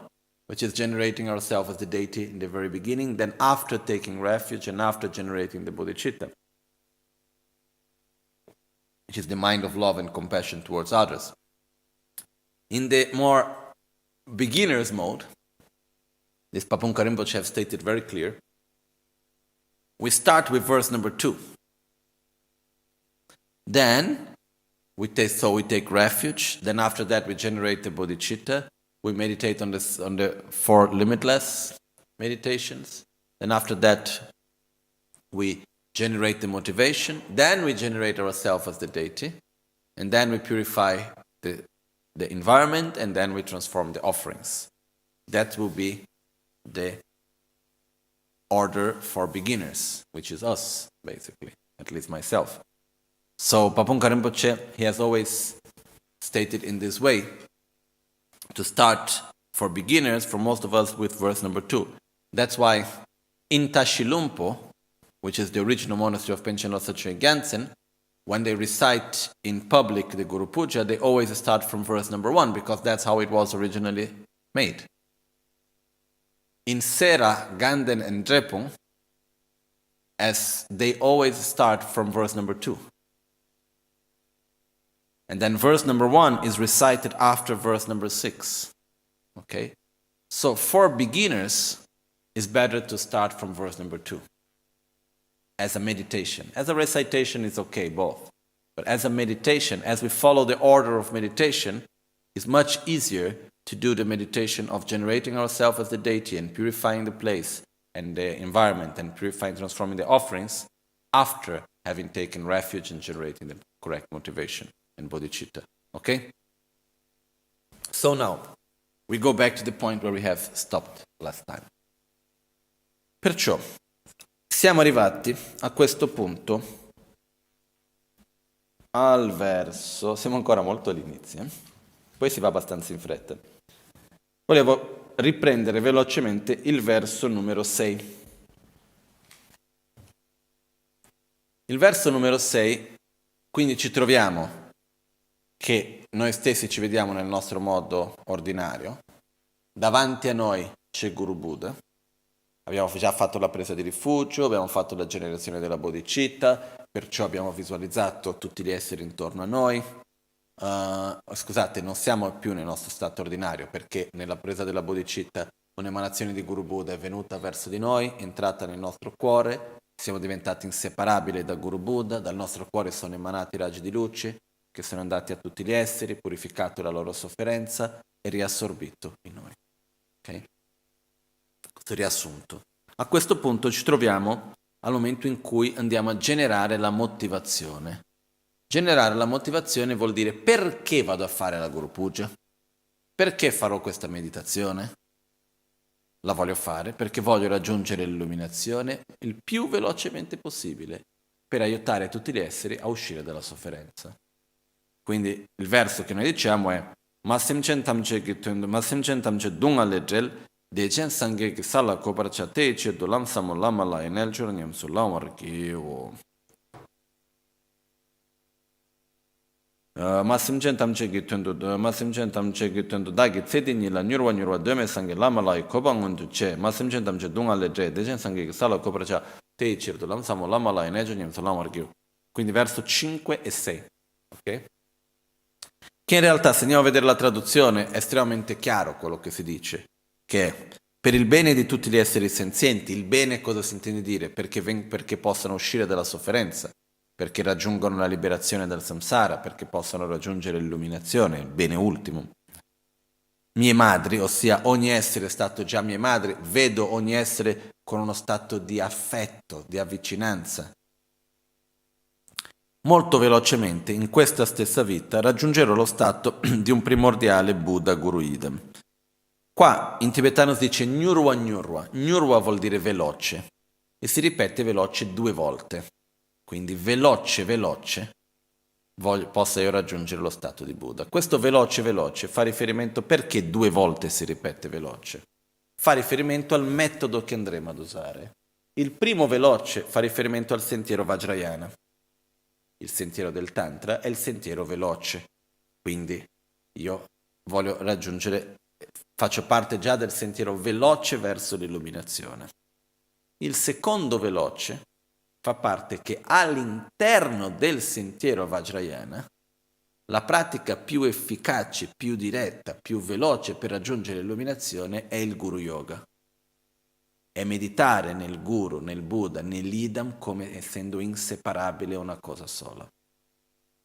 which is generating ourselves as the deity in the very beginning, then after taking refuge and after generating the bodhicitta, which is the mind of love and compassion towards others. In the more beginner's mode, this Papunka Rinpoche have stated very clear, we start with verse number 2. Then we take refuge. Then after that we generate the bodhicitta. We meditate on the 4 limitless meditations. Then after that we generate the motivation. Then we generate ourselves as the deity. And then we purify the environment, and then we transform the offerings. That will be the order for beginners, which is us, basically, at least myself. So Papunka Rinpoche, he has always stated in this way, to start for beginners, for most of us, with verse number 2. That's why in Tashilumpo, which is the original monastery of Panchen Losar Gyaltsen, when they recite in public the Guru Puja, they always start from verse number 1, because that's how it was originally made. In Sera, Ganden, and Drepung, as they always start from verse number 2. And then verse number 1 is recited after verse number 6. Okay? So for beginners, it's better to start from verse number 2. As a meditation. As a recitation, it's okay, both. But as a meditation, as we follow the order of meditation, it's much easier to do the meditation of generating ourselves as the deity and purifying the place and the environment and purifying, transforming the offerings after having taken refuge and generating the correct motivation and bodhicitta. Okay? So now, we go back to the point where we have stopped last time. Perciò, siamo arrivati a questo punto al verso, siamo ancora molto all'inizio, poi si va abbastanza in fretta. Volevo riprendere velocemente il verso numero 6. Il verso numero 6, quindi ci troviamo che noi stessi ci vediamo nel nostro modo ordinario, davanti a noi c'è Guru Buddha, abbiamo già fatto la presa di rifugio, abbiamo fatto la generazione della bodhicitta, perciò abbiamo visualizzato tutti gli esseri intorno a noi. Scusate, non siamo più nel nostro stato ordinario, perché nella presa della bodhicitta un'emanazione di Guru Buddha è venuta verso di noi, è entrata nel nostro cuore, siamo diventati inseparabili da Guru Buddha, dal nostro cuore sono emanati raggi di luce che sono andati a tutti gli esseri, purificato la loro sofferenza e riassorbito in noi. Ok? Questo riassunto. A questo punto ci troviamo al momento in cui andiamo a generare la motivazione. Generare la motivazione vuol dire perché vado a fare la Guru Puja? Perché farò questa meditazione? La voglio fare perché voglio raggiungere l'illuminazione il più velocemente possibile per aiutare tutti gli esseri a uscire dalla sofferenza. Quindi il verso che noi diciamo è Masim Centamce Dunga Legel Dechen Sanghe che Sala Coparcia Tece Dolam Samolama La Enel Giorniam Sulam Archivo. Masim Centamce Gitendo Dagi Zedini La Nurwa Deme Sanghe Lama La Cobangun Duce Masim Centamce Dunga Legel Dechen Sanghe che Sala Coparcia Tece Dolam Samolama La Enel Giorniam Sulam Archivo. Quindi verso 5 e 6. Ok? Che in realtà, se andiamo a vedere la traduzione, è estremamente chiaro quello che si dice, che per il bene di tutti gli esseri senzienti. Il bene cosa si intende dire? Perché possano uscire dalla sofferenza, perché raggiungano la liberazione dal samsara, perché possano raggiungere l'illuminazione, il bene ultimo. Mie madri, ossia ogni essere è stato già mie madri, vedo ogni essere con uno stato di affetto, di avvicinanza. Molto velocemente, in questa stessa vita, raggiungerò lo stato di un primordiale Buddha Guru Idam. Qua in tibetano si dice Nyurwa Nyurwa. Nyurwa vuol dire veloce e si ripete veloce 2 volte. Quindi veloce, veloce, possa io raggiungere lo stato di Buddha. Questo veloce, veloce fa riferimento perché 2 volte si ripete veloce. Fa riferimento al metodo che andremo ad usare. Il primo veloce fa riferimento al sentiero Vajrayana. Il sentiero del Tantra è il sentiero veloce. Quindi io voglio faccio parte già del sentiero veloce verso l'illuminazione. Il secondo veloce fa parte che all'interno del sentiero Vajrayana la pratica più efficace, più diretta, più veloce per raggiungere l'illuminazione è il Guru Yoga. È meditare nel Guru, nel Buddha, nell'Idam come essendo inseparabile una cosa sola.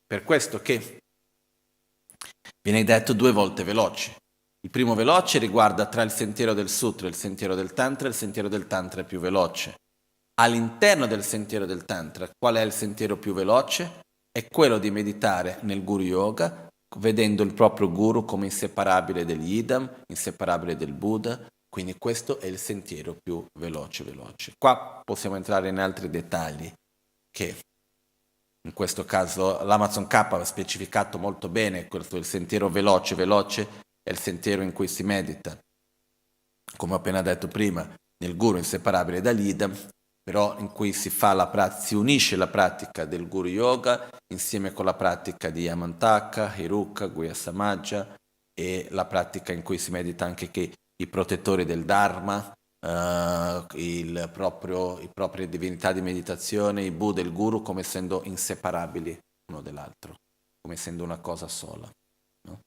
Per questo che viene detto 2 volte veloce. Il primo veloce riguarda tra il sentiero del Sutra e il sentiero del Tantra, il sentiero del Tantra è più veloce. All'interno del sentiero del Tantra, qual è il sentiero più veloce? È quello di meditare nel Guru Yoga, vedendo il proprio Guru come inseparabile degli Idam, inseparabile del Buddha, quindi questo è il sentiero più veloce. Qua possiamo entrare in altri dettagli che in questo caso l'Amazon K ha specificato molto bene, questo il sentiero veloce è il sentiero in cui si medita, come ho appena detto prima, nel Guru inseparabile dall'Idam, però in cui si unisce la pratica del Guru Yoga insieme con la pratica di Amantaka, Hiruka, Guhya Samaja e la pratica in cui si medita anche che i protettori del Dharma, le proprie divinità di meditazione, i Buddha e il Guru come essendo inseparabili uno dall'altro, come essendo una cosa sola. No?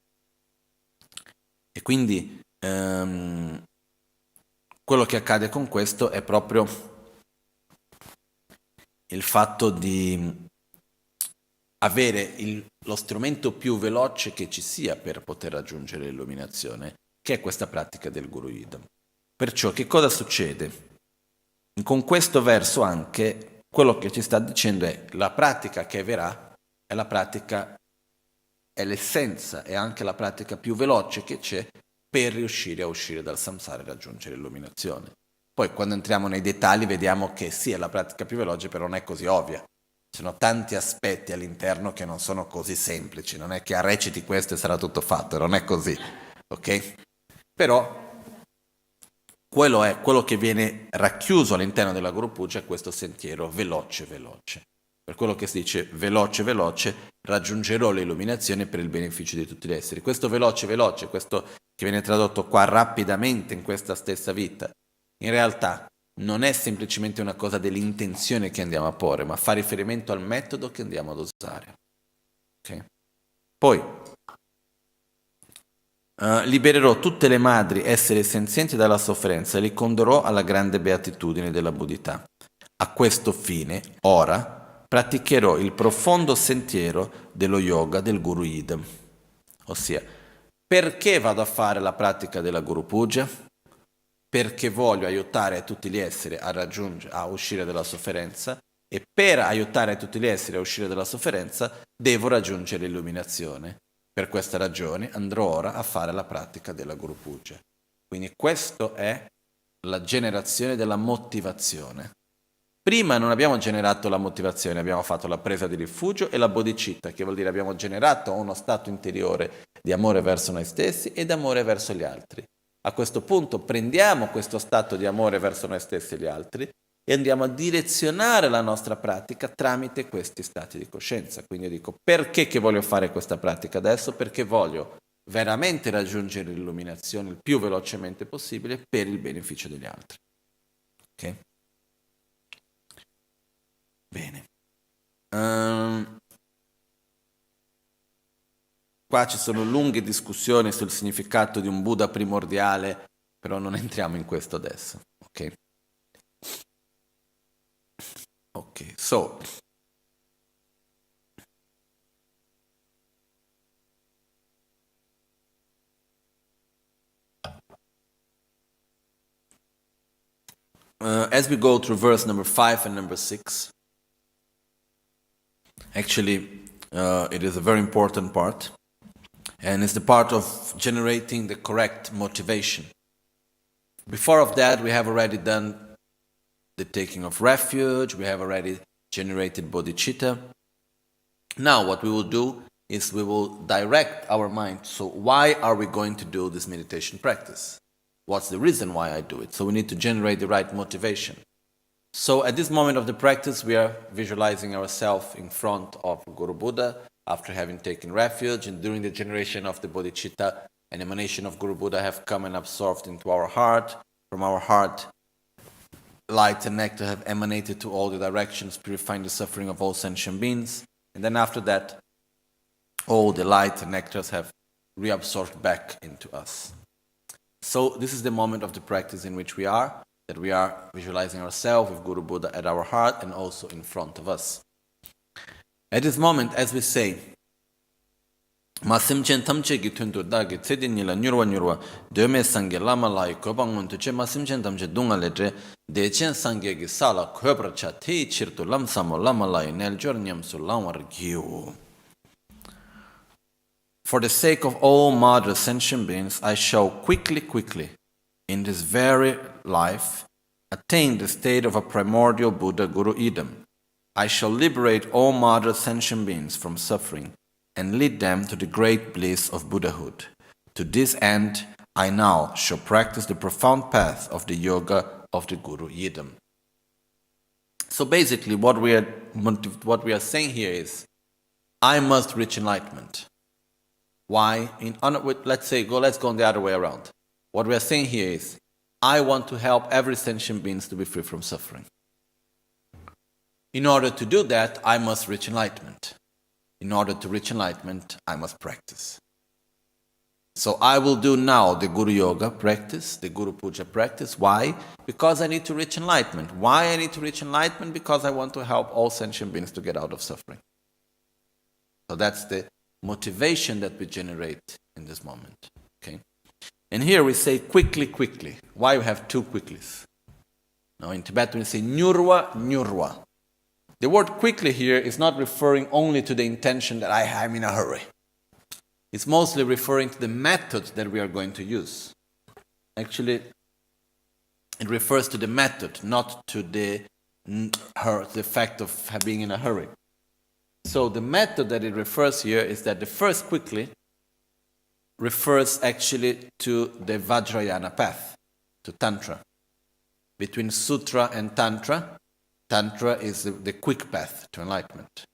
E quindi quello che accade con questo è proprio il fatto di avere lo strumento più veloce che ci sia per poter raggiungere l'illuminazione, che è questa pratica del Guru Idam. Perciò che cosa succede? Con questo verso anche quello che ci sta dicendo è la pratica che verrà, è la pratica, è l'essenza, è anche la pratica più veloce che c'è per riuscire a uscire dal samsara e raggiungere l'illuminazione. Poi quando entriamo nei dettagli vediamo che sì, è la pratica più veloce, però non è così ovvia. Ci sono tanti aspetti all'interno che non sono così semplici, non è che reciti questo e sarà tutto fatto, non è così, ok? Però quello che viene racchiuso all'interno della Guru Puja è questo sentiero veloce. Per quello che si dice veloce, raggiungerò l'illuminazione per il beneficio di tutti gli esseri. Questo veloce, questo che viene tradotto qua rapidamente in questa stessa vita, in realtà non è semplicemente una cosa dell'intenzione che andiamo a porre, ma fa riferimento al metodo che andiamo ad usare. Okay? Poi, libererò tutte le madri esseri senzienti dalla sofferenza e li condurrò alla grande beatitudine della Buddhità. A questo fine, ora, praticherò il profondo sentiero dello yoga del Guru Idam. Ossia, perché vado a fare la pratica della Guru Puja? Perché voglio aiutare tutti gli esseri a uscire dalla sofferenza e per aiutare tutti gli esseri a uscire dalla sofferenza devo raggiungere l'illuminazione. Per questa ragione andrò ora a fare la pratica della Guru Puja. Quindi questa è la generazione della motivazione. Prima non abbiamo generato la motivazione, abbiamo fatto la presa di rifugio e la bodhicitta, che vuol dire abbiamo generato uno stato interiore di amore verso noi stessi e di amore verso gli altri. A questo punto prendiamo questo stato di amore verso noi stessi e gli altri e andiamo a direzionare la nostra pratica tramite questi stati di coscienza. Quindi io dico, perché che voglio fare questa pratica adesso? Perché voglio veramente raggiungere l'illuminazione il più velocemente possibile per il beneficio degli altri. Ok? Bene. Qua ci sono lunghe discussioni sul significato di un Buddha primordiale, Però non entriamo in questo adesso, ok? Ok, so as we go through verse number 5 and number 6, actually it is a very important part, and it's the part of generating the correct motivation. Before of that, we have already done the taking of refuge, we have already generated bodhicitta. Now what we will do is we will direct our mind. So why are we going to do this meditation practice? What's the reason why I do it? So we need to generate the right motivation. So at this moment of the practice, we are visualizing ourselves in front of Guru Buddha after having taken refuge, and during the generation of the bodhicitta, an emanation of Guru Buddha have come and absorbed into our heart. From our heart, light and nectar have emanated to all the directions, purifying the suffering of all sentient beings. And then after that, all the light and nectars have reabsorbed back into us. So this is the moment of the practice in which we are, that we are visualizing ourselves with Guru Buddha at our heart and also in front of us. At this moment, as we say, Masim chen tamche gi tundu dagi tsedi nila nyurwa deme sangye lama lai kobang muntu che masim chen tamche dunga letre de chen sangye gi sala kobra cha tei chirtu lam samo lama lai nel jor nyamsu lamwar giu. For the sake of all mother sentient beings, I shall quickly, in this very life, attain the state of a primordial Buddha Guru Idam. I shall liberate all mother sentient beings from suffering and lead them to the great bliss of Buddhahood. To this end, I now shall practice the profound path of the yoga of the Guru Idam. So basically, what we are saying here is, I must reach enlightenment. Why? Let's go on the other way around. What we are saying here is, I want to help every sentient being to be free from suffering. In order to do that, I must reach enlightenment. In order to reach enlightenment, I must practice. So I will do now the Guru Yoga practice, the Guru Puja practice. Why? Because I need to reach enlightenment. Why I need to reach enlightenment? Because I want to help all sentient beings to get out of suffering. So that's the motivation that we generate in this moment. Okay? And here we say quickly. Why we have two quicklies? Now in Tibetan we say nyurwa. The word quickly here is not referring only to the intention that I'm in a hurry. It's mostly referring to the method that we are going to use. Actually, it refers to the method, not to the fact of being in a hurry. So the method that it refers here is that the first quickly refers actually to the Vajrayana path, to Tantra. Between Sutra and Tantra is the quick path to enlightenment.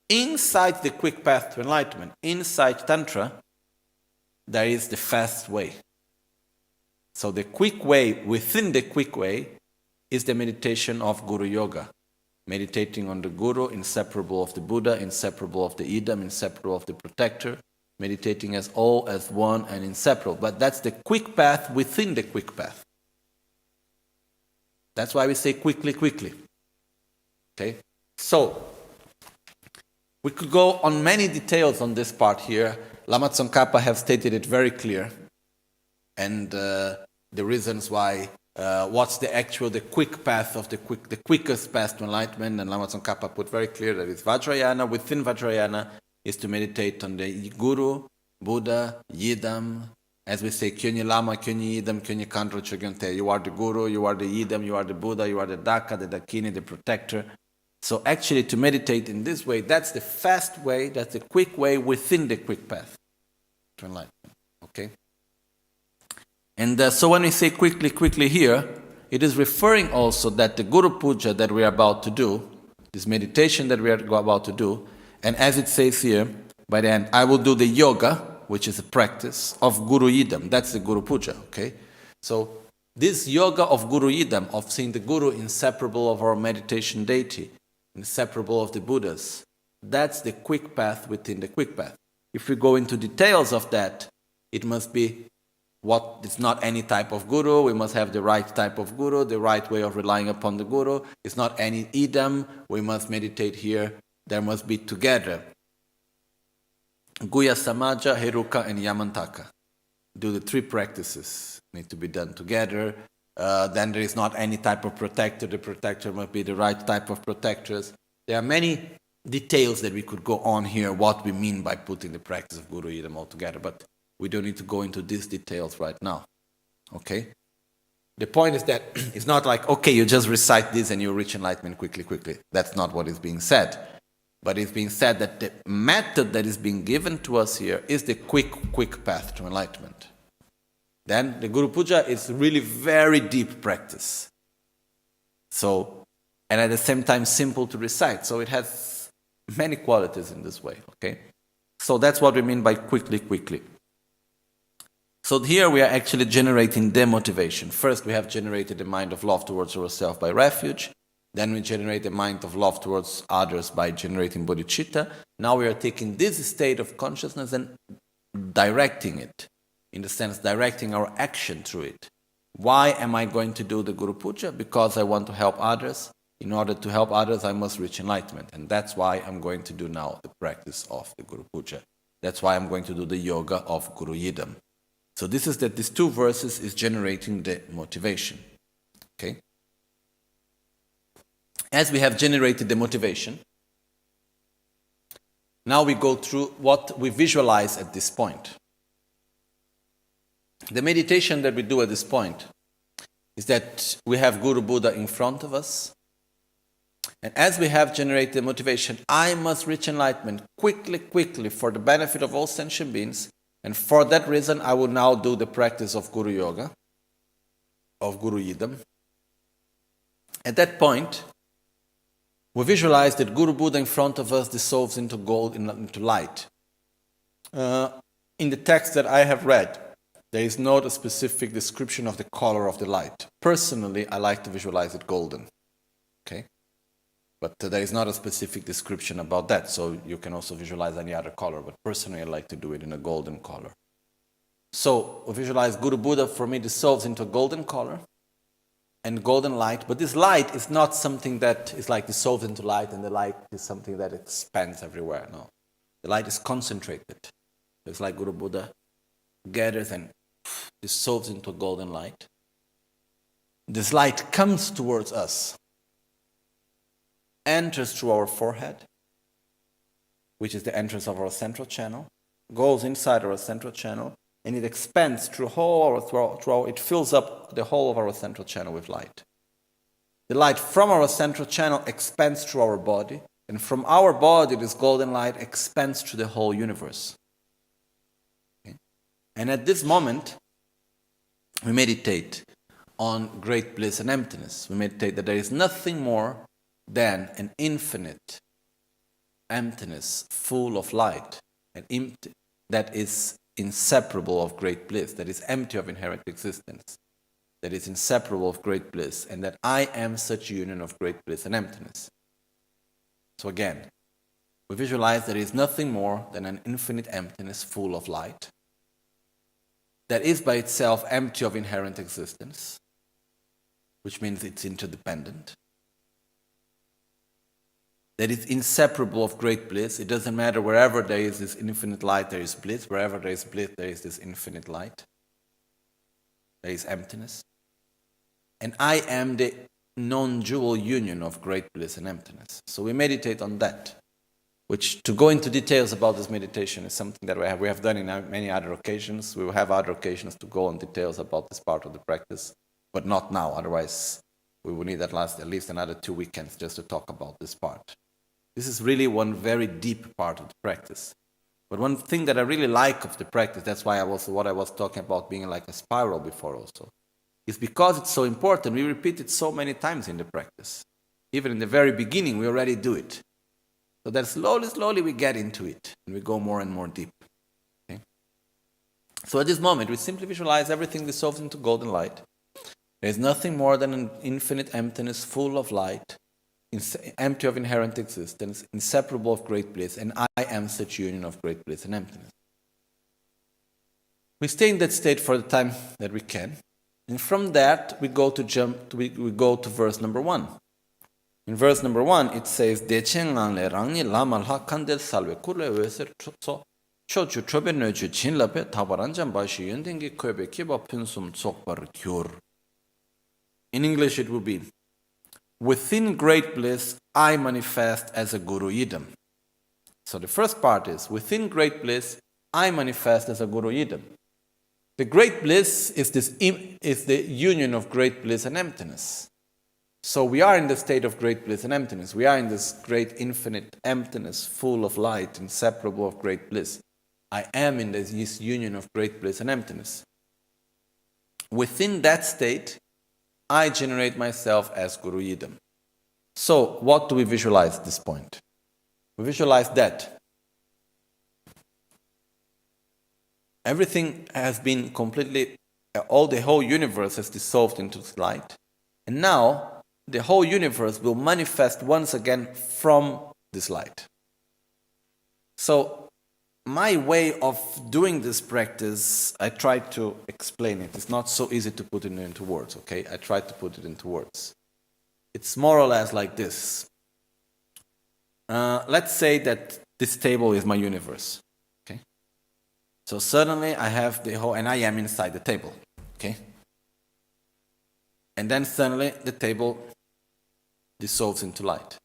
Inside the quick path to enlightenment, inside Tantra, there is the fast way. So the quick way within the quick way is the meditation of Guru Yoga. Meditating on the Guru, inseparable of the Buddha, inseparable of the Idam, inseparable of the protector, meditating as all, as one, and inseparable. But that's the quick path within the quick path. That's why we say quickly. Okay? So, we could go on many details on this part here. Lama Tsongkhapa have stated it very clear. And the reasons why, what's the quick path of the quickest path to enlightenment. And Lama Tsongkhapa put very clear that it's Vajrayana. Within Vajrayana is to meditate on the Guru, Buddha, Yidam. As we say, Kyonyi Lama, Kyonyi Yidam, Kyonyi Kandro Chogyonte. You are the Guru, you are the Yidam, you are the Buddha, you are the Daka, the Dakini, the protector. So actually to meditate in this way, that's the fast way, that's the quick way within the quick path to enlightenment. Okay? And so when we say quickly here, it is referring also that the Guru Puja that we are about to do, this meditation that we are about to do, and as it says here, by the end, I will do the yoga, which is a practice of Guru Idam. That's the Guru Puja, okay? So this yoga of Guru Idam, of seeing the Guru inseparable of our meditation deity, inseparable of the Buddhas, that's the quick path within the quick path. If we go into details of that, it must be it's not any type of guru. We must have the right type of guru, the right way of relying upon the guru. It's not any idam. We must meditate here. There must be together. Guya Samaja, Heruka, and Yamantaka. Do the three practices. Need to be done together. Then there is not any type of protector. The protector must be the right type of protectors. There are many details that we could go on here, what we mean by putting the practice of Guru Idam all together, but we don't need to go into these details right now. Okay? The point is that it's not like, okay, you just recite this and you reach enlightenment quickly. That's not what is being said. But it's being said that the method that is being given to us here is the quick path to enlightenment. Then the Guru Puja is really very deep practice. So, and at the same time simple to recite. So it has many qualities in this way, okay? So that's what we mean by quickly. So here we are actually generating demotivation. First we have generated a mind of love towards ourselves by refuge. Then we generate a mind of love towards others by generating bodhicitta. Now we are taking this state of consciousness and directing it. In the sense, directing our action through it. Why am I going to do the Guru Puja? Because I want to help others. In order to help others, I must reach enlightenment. And that's why I'm going to do now the practice of the Guru Puja. That's why I'm going to do the yoga of Guru Yidam. So this is that these two verses is generating the motivation. Okay? As we have generated the motivation, now we go through what we visualize at this point. The meditation that we do at this point is that we have Guru Buddha in front of us. And as we have generated motivation, I must reach enlightenment quickly for the benefit of all sentient beings. And for that reason, I will now do the practice of Guru Yoga, of Guru Yidam. At that point, we visualize that Guru Buddha in front of us dissolves into gold, into light. In the text that I have read, there is not a specific description of the color of the light. Personally, I like to visualize it golden. Okay? But there is not a specific description about that, so you can also visualize any other color. But personally, I like to do it in a golden color. So, we visualize Guru Buddha, for me, dissolves into a golden color and golden light. But this light is not something that is like dissolved into light, and the light is something that expands everywhere. No. The light is concentrated. It's like Guru Buddha gathers and dissolves into a golden light. This light comes towards us, enters through our forehead, which is the entrance of our central channel, goes inside our central channel, and it expands through it fills up the whole of our central channel with light. The light from our central channel expands through our body, and from our body, this golden light expands through the whole universe. Okay? And at this moment, we meditate on great bliss and emptiness. We meditate that there is nothing more than an infinite emptiness full of light, that is inseparable of great bliss, that is empty of inherent existence, that is inseparable of great bliss, and that I am such union of great bliss and emptiness. So again, we visualize there is nothing more than an infinite emptiness full of light, that is by itself empty of inherent existence, which means it's interdependent, that is inseparable of great bliss. It doesn't matter, wherever there is this infinite light, there is bliss. Wherever there is bliss, there is this infinite light. There is emptiness. And I am the non-dual union of great bliss and emptiness. So we meditate on that, which, to go into details about this meditation, is something that we have done in many other occasions. We will have other occasions to go on details about this part of the practice, but not now. Otherwise, we will need at least another 2 weekends just to talk about this part. This is really one very deep part of the practice. But one thing that I really like of the practice, that's why what I was talking about being like a spiral before also, is because it's so important. We repeat it so many times in the practice. Even in the very beginning, we already do it. So that slowly we get into it, and we go more and more deep. Okay? So at this moment, we simply visualize everything dissolves into golden light. There is nothing more than an infinite emptiness full of light, empty of inherent existence, inseparable of great bliss, and I am such union of great bliss and emptiness. We stay in that state for the time that we can. And from that, we go to verse number 1. In verse number 1, it says, Dechengang le rangni lama la kandel salve kule weser chotso chochu chobe noju chinlape tabaranjan bashi yundengi kobe kiba pinsum tsokbar kyur. In English, it will be, within great bliss, I manifest as a Guru Idam. So the first part is, within great bliss, I manifest as a Guru Idam. The great bliss is the union of great bliss and emptiness. So we are in the state of great bliss and emptiness. We are in this great infinite emptiness, full of light, inseparable of great bliss. I am in this union of great bliss and emptiness. Within that state, I generate myself as Guru Idam. So what do we visualize at this point? We visualize that everything has been completely, the whole universe has dissolved into light. And now, the whole universe will manifest once again from this light. So, my way of doing this practice, I try to explain it. It's not so easy to put it into words, okay? I try to put it into words. It's more or less like this. Let's say that this table is my universe. So suddenly I have the whole, and I am inside the table, okay? And then suddenly the table dissolves into light.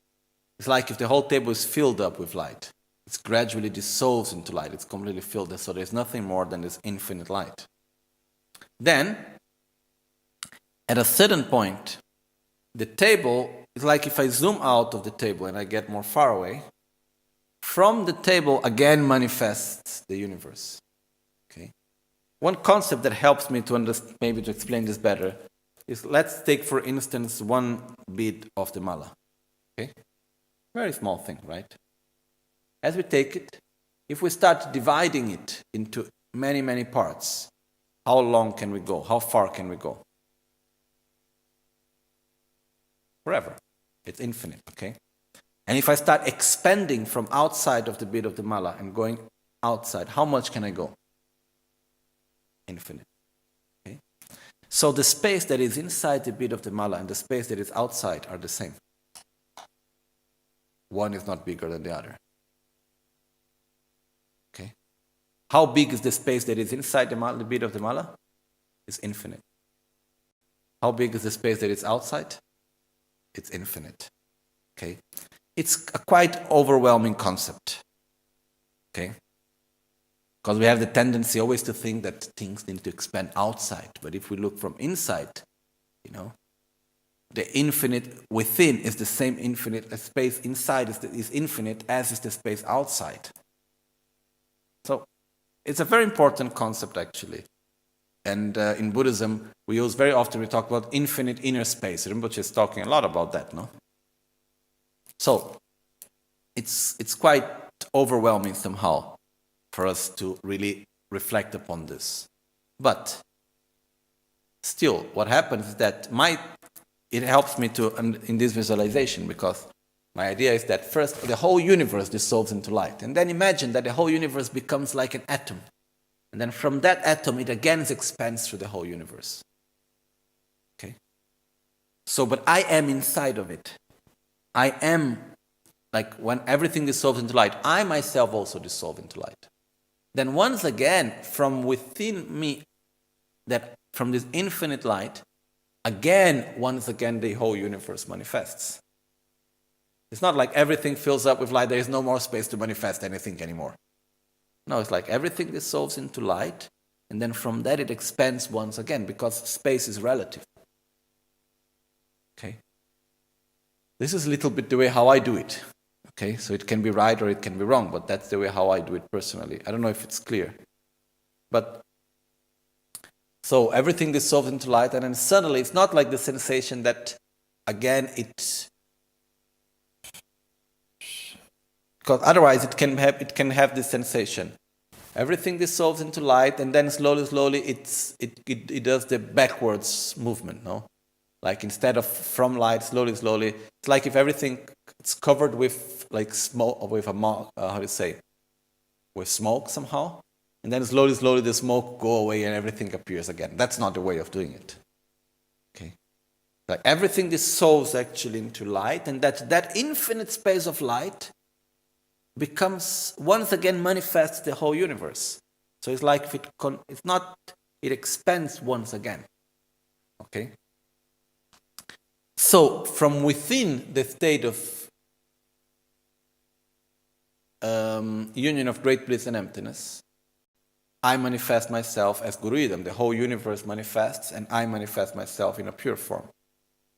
It's like if the whole table is filled up with light. It gradually dissolves into light. It's completely filled, so there's nothing more than this infinite light. Then, at a certain point, the table is like if I zoom out of the table and I get more far away, from the table again manifests the universe. One concept that helps me to understand, maybe to explain this better, is let's take, for instance, one bead of the mala. Okay? Very small thing, right? As we take it, if we start dividing it into many, many parts, how long can we go? How far can we go? Forever. It's infinite, okay? And if I start expanding from outside of the bead of the mala and going outside, how much can I go? Infinite. Okay? So the space that is inside the bead of the mala and the space that is outside are the same. One is not bigger than the other. Okay? How big is the space that is inside the bead of the mala? It's infinite. How big is the space that is outside? It's infinite. Okay? It's a quite overwhelming concept. Okay? Because we have the tendency always to think that things need to expand outside. But if we look from inside, the infinite within is the same infinite, the space inside is infinite as is the space outside. So it's a very important concept actually. And in Buddhism, we talk about infinite inner space. Rinpoche is talking a lot about that, no? So it's quite overwhelming somehow for us to really reflect upon this. But still, what happens is that it helps me in this visualization, because my idea is that first the whole universe dissolves into light. And then imagine that the whole universe becomes like an atom. And then from that atom, it again expands through the whole universe. Okay? So, but I am inside of it. I am, like when everything dissolves into light, I myself also dissolve into light. Then once again, from within me, that from this infinite light, once again, the whole universe manifests. It's not like everything fills up with light, there is no more space to manifest anything anymore. No, it's like everything dissolves into light, and then from that it expands once again, because space is relative. Okay? This is a little bit the way how I do it. Okay, so it can be right or it can be wrong, but that's the way how I do it personally. I don't know if it's clear. But, so everything dissolves into light, and then suddenly it's not like the sensation that, again, because otherwise it can have this sensation. Everything dissolves into light, and then slowly it does the backwards movement, no? Like instead of from light, slowly, it's like if everything it's covered with like smoke, with with smoke somehow, and then slowly, slowly the smoke go away and everything appears again. That's not the way of doing it. Okay, like everything dissolves actually into light, and that infinite space of light becomes once again manifests the whole universe. So it's like if it expands once again. Okay. So from within the state of union of great bliss and emptiness, I manifest myself as Guru Idam. The whole universe manifests, and I manifest myself in a pure form.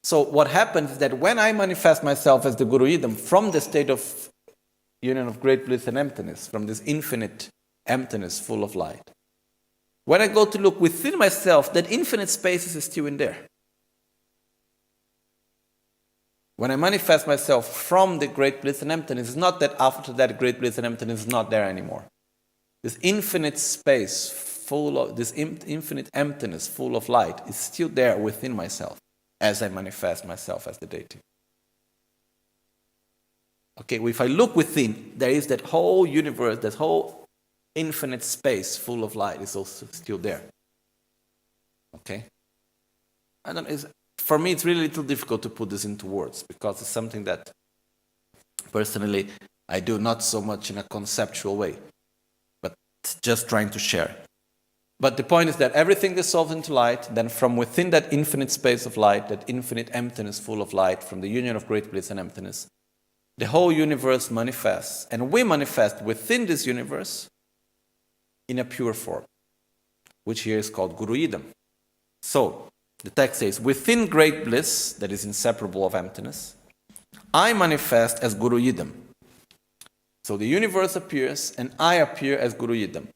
So what happens is that when I manifest myself as the Guru Idam from the state of union of great bliss and emptiness, from this infinite emptiness full of light, when I go to look within myself, that infinite space is still in there. When I manifest myself from the great bliss and emptiness, it's not that after that great bliss and emptiness is not there anymore. This infinite space full of, this infinite emptiness full of light is still there within myself as I manifest myself as the deity. Okay, if I look within, there is that whole universe, that whole infinite space full of light is also still there. Okay? For me, it's really a little difficult to put this into words because it's something that personally I do not so much in a conceptual way, but just trying to share. But the point is that everything dissolves into light, then from within that infinite space of light, that infinite emptiness full of light, from the union of great bliss and emptiness, the whole universe manifests, and we manifest within this universe in a pure form, which here is called Guru Idam. So, the text says, within great bliss, that is inseparable of emptiness, I manifest as Guru Idam. So the universe appears, and I appear as Guru Idam.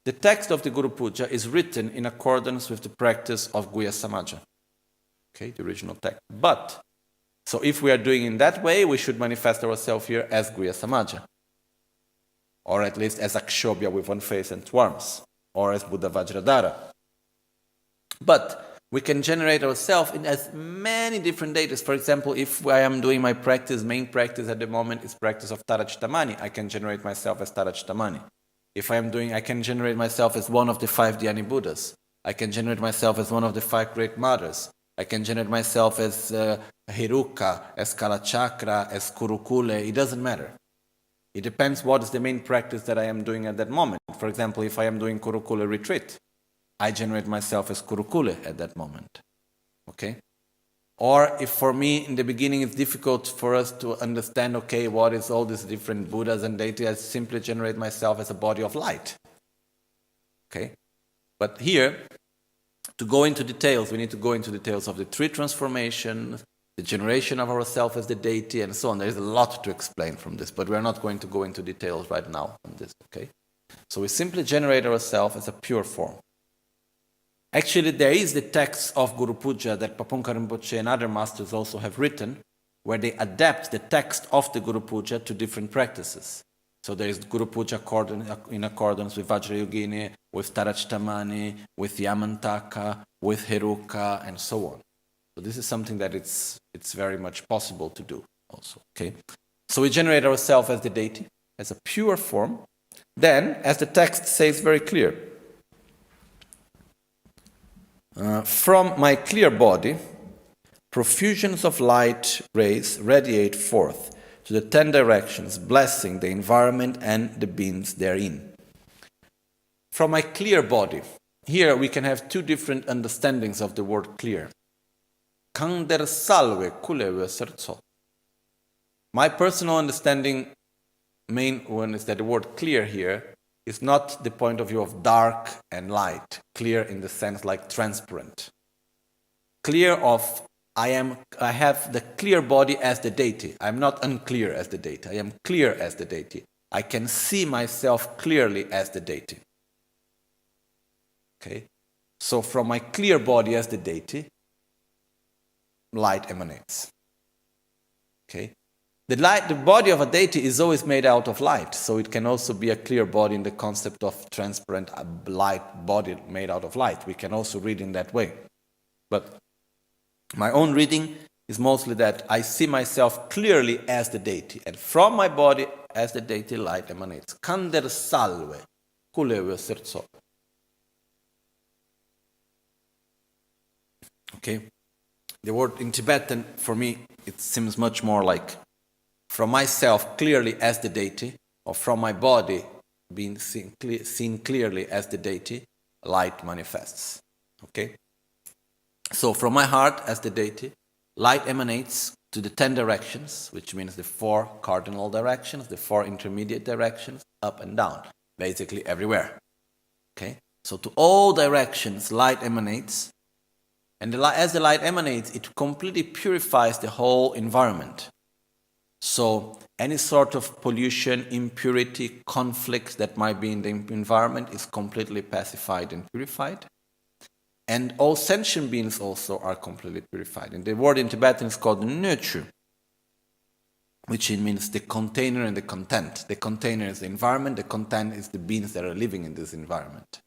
The text of the Guru Puja is written in accordance with the practice of Guhya Samaja. Okay, the original text. But, so if we are doing in that way, we should manifest ourselves here as Guhya Samaja. Or at least as Akshobhya with one face and two arms. Or as Buddha Vajradhara. But we can generate ourselves in as many different deities. For example, if I am doing my practice, main practice at the moment is practice of Tarachitamani, I can generate myself as Tarachitamani. If I can generate myself as one of the 5 Dhyani Buddhas. I can generate myself as one of the 5 great mothers. I can generate myself as Hiruka, as Kalachakra, as Kurukule. It doesn't matter. It depends what is the main practice that I am doing at that moment. For example, if I am doing Kurukule retreat, I generate myself as Kurukule at that moment. Okay? Or if for me in the beginning it's difficult for us to understand, okay, what is all these different Buddhas and deities, I simply generate myself as a body of light. Okay? But here, to go into details, we need to go into details of the 3 transformations, the generation of ourselves as the deity, and so on. There is a lot to explain from this, but we are not going to go into details right now on this. Okay? So we simply generate ourselves as a pure form. Actually, there is the text of Guru Puja that Papunka Rinpoche and other masters also have written, where they adapt the text of the Guru Puja to different practices. So there is Guru Puja in accordance with Vajrayogini, with Tarachitamani, with Yamantaka, with Hiruka, and so on. So this is something that it's very much possible to do also. Okay. So we generate ourselves as the deity, as a pure form. Then, as the text says very clear, from my clear body, profusions of light rays radiate forth to the 10 directions, blessing the environment and the beings therein. From my clear body. Here we can have 2 different understandings of the word clear. Kander salve kuleve serzo. My personal understanding, main one, is that the word clear here is not the point of view of dark and light, clear in the sense like transparent. Clear of, I have the clear body as the deity. I am not unclear as the deity. I am clear as the deity. I can see myself clearly as the deity. Okay? So from my clear body as the deity, light emanates. Okay? The body of a deity is always made out of light, so it can also be a clear body in the concept of transparent light body made out of light. We can also read in that way. But my own reading is mostly that I see myself clearly as the deity, and from my body as the deity, light emanates. Kander salve. kulewe srco. Okay? The word in Tibetan, for me, it seems much more like from myself clearly as the deity, or from my body being seen clearly as the deity, light manifests. Okay? So from my heart as the deity, light emanates to the 10 directions, which means the 4 cardinal directions, the 4 intermediate directions, up and down, basically everywhere. Okay? So to all directions, light emanates, and as the light emanates, it completely purifies the whole environment. So any sort of pollution, impurity, conflict that might be in the environment is completely pacified and purified. And all sentient beings also are completely purified. And the word in Tibetan is called nöchu, which means the container and the content. The container is the environment, the content is the beings that are living in this environment.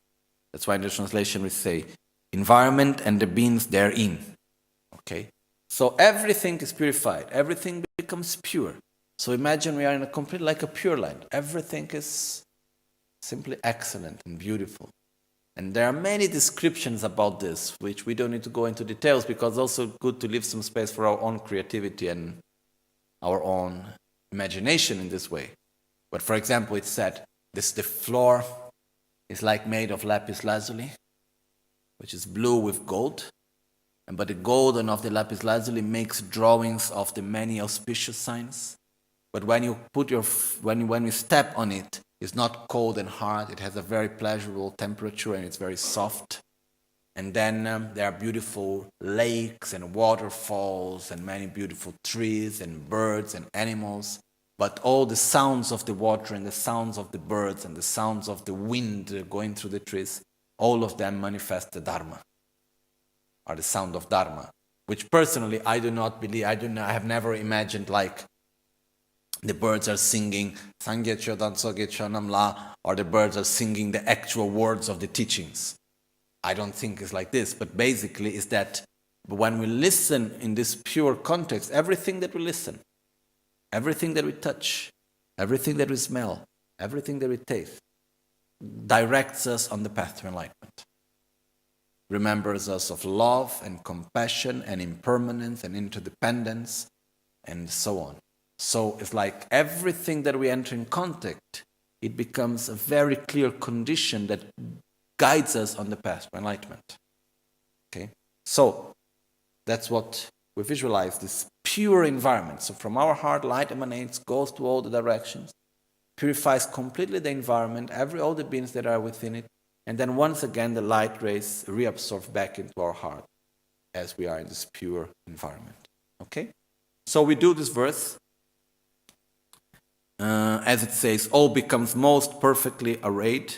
That's why in the translation we say, environment and the beings therein. Okay? So everything is purified. Everything becomes pure. So imagine we are in a complete, like a pure land. Everything is simply excellent and beautiful. And there are many descriptions about this, which we don't need to go into details because it's also good to leave some space for our own creativity and our own imagination in this way. But for example, it said the floor is like made of lapis lazuli, which is blue with gold. But the golden of the lapis lazuli makes drawings of the many auspicious signs. But when you put when you step on it, it's not cold and hard. It has a very pleasurable temperature and it's very soft. And then there are beautiful lakes and waterfalls and many beautiful trees and birds and animals. But all the sounds of the water and the sounds of the birds and the sounds of the wind going through the trees, all of them manifest the Dharma, or the sound of Dharma, which personally I do not believe, I have never imagined like the birds are singing Sangyecho Dansogecho Namla, or the birds are singing the actual words of the teachings. I don't think it's like this, but basically is that when we listen in this pure context, everything that we listen, everything that we touch, everything that we smell, everything that we taste, directs us on the path to enlightenment. Remembers us of love and compassion and impermanence and interdependence and so on. So it's like everything that we enter in contact, it becomes a very clear condition that guides us on the path to enlightenment. Okay? So that's what we visualize, this pure environment. So from our heart, light emanates, goes to all the directions, purifies completely the environment, all the beings that are within it, and then once again the light rays reabsorb back into our heart as we are in this pure environment. Okay? So we do this verse, as it says, all becomes most perfectly arrayed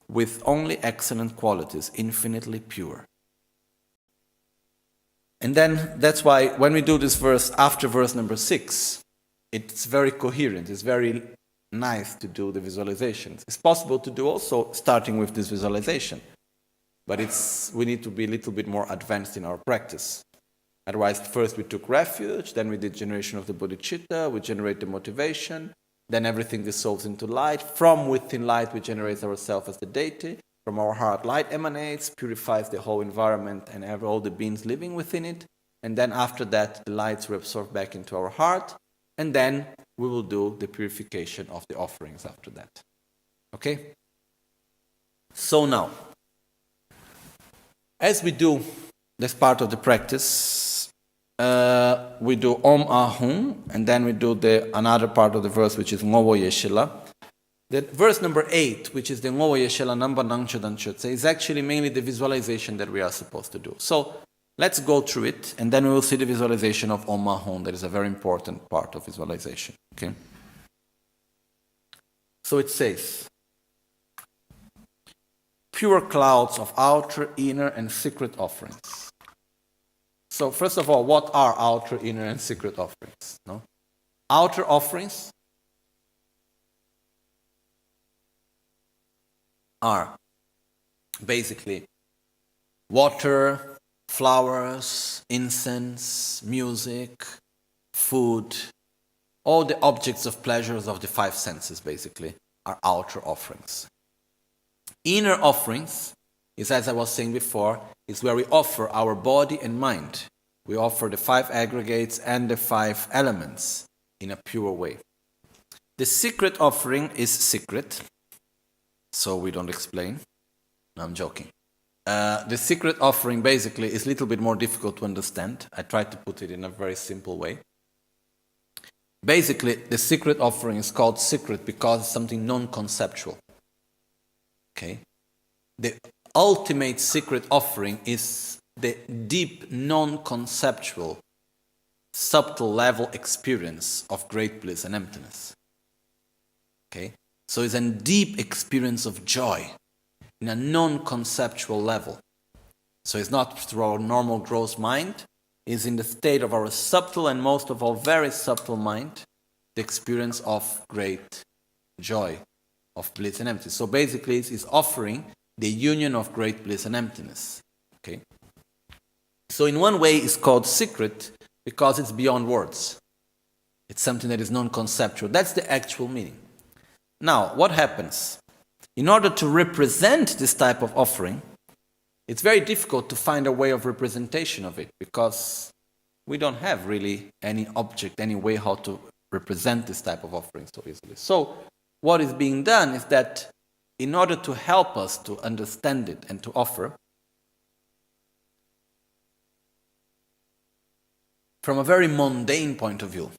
with only excellent qualities, infinitely pure. And then that's why when we do this verse after verse number 6, it's very coherent, it's very nice to do the visualizations. It's possible to do also starting with this visualization, but we need to be a little bit more advanced in our practice. Otherwise, first we took refuge, then we did generation of the bodhicitta, we generate the motivation, then everything dissolves into light. From within light, we generate ourselves as the deity. From our heart, light emanates, purifies the whole environment and all the beings living within it. And then after that, the lights reabsorb back into our heart. And then we will do the purification of the offerings after that. Okay? So now, as we do this part of the practice, we do Om Ahum, and then we do another part of the verse, which is Ngowo Yeshila. The verse number 8, which is the Ngowo Yeshila Namba Nangcho Danchotse, is actually mainly the visualization that we are supposed to do. So let's go through it, and then we will see the visualization of Om Ahum. That is a very important part of visualization. Okay? So it says, pure clouds of outer, inner, and secret offerings. So first of all, what are outer, inner, and secret offerings? No? Outer offerings are basically water, flowers, incense, music, food, all the objects of pleasures of the 5 senses basically are outer offerings. Inner offerings is, as I was saying before, is where we offer our body and mind. We offer the 5 aggregates and the 5 elements in a pure way. The secret offering is secret, so we don't explain. No, I'm joking. The secret offering basically is a little bit more difficult to understand. I tried to put it in a very simple way. Basically, the secret offering is called secret because it's something non-conceptual. Okay? The ultimate secret offering is the deep, non-conceptual, subtle level experience of great bliss and emptiness. Okay? So it's a deep experience of joy in a non-conceptual level. So it's not through our normal gross mind, it's in the state of our subtle and most of all very subtle mind, the experience of great joy, of bliss and emptiness. So basically it's offering the union of great bliss and emptiness. Okay? So in one way it's called secret because it's beyond words. It's something that is non-conceptual. That's the actual meaning. Now, what happens? In order to represent this type of offering, it's very difficult to find a way of representation of it because we don't have really any object, any way how to represent this type of offering so easily. So what is being done is that in order to help us to understand it and to offer, from a very mundane point of view,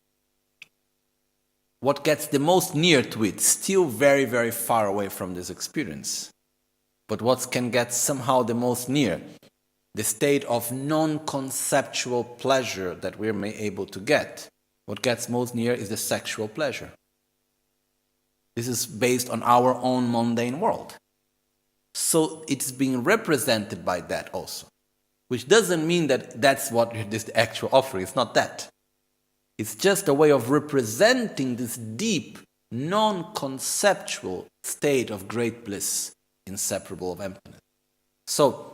what gets the most near to it, still very, very far away from this experience. But what can get somehow the most near, the state of non-conceptual pleasure that we're able to get, what gets most near is the sexual pleasure. This is based on our own mundane world. So it's being represented by that also, which doesn't mean that that's what this actual offering. It's not that. It's just a way of representing this deep, non-conceptual state of great bliss, inseparable of emptiness. So,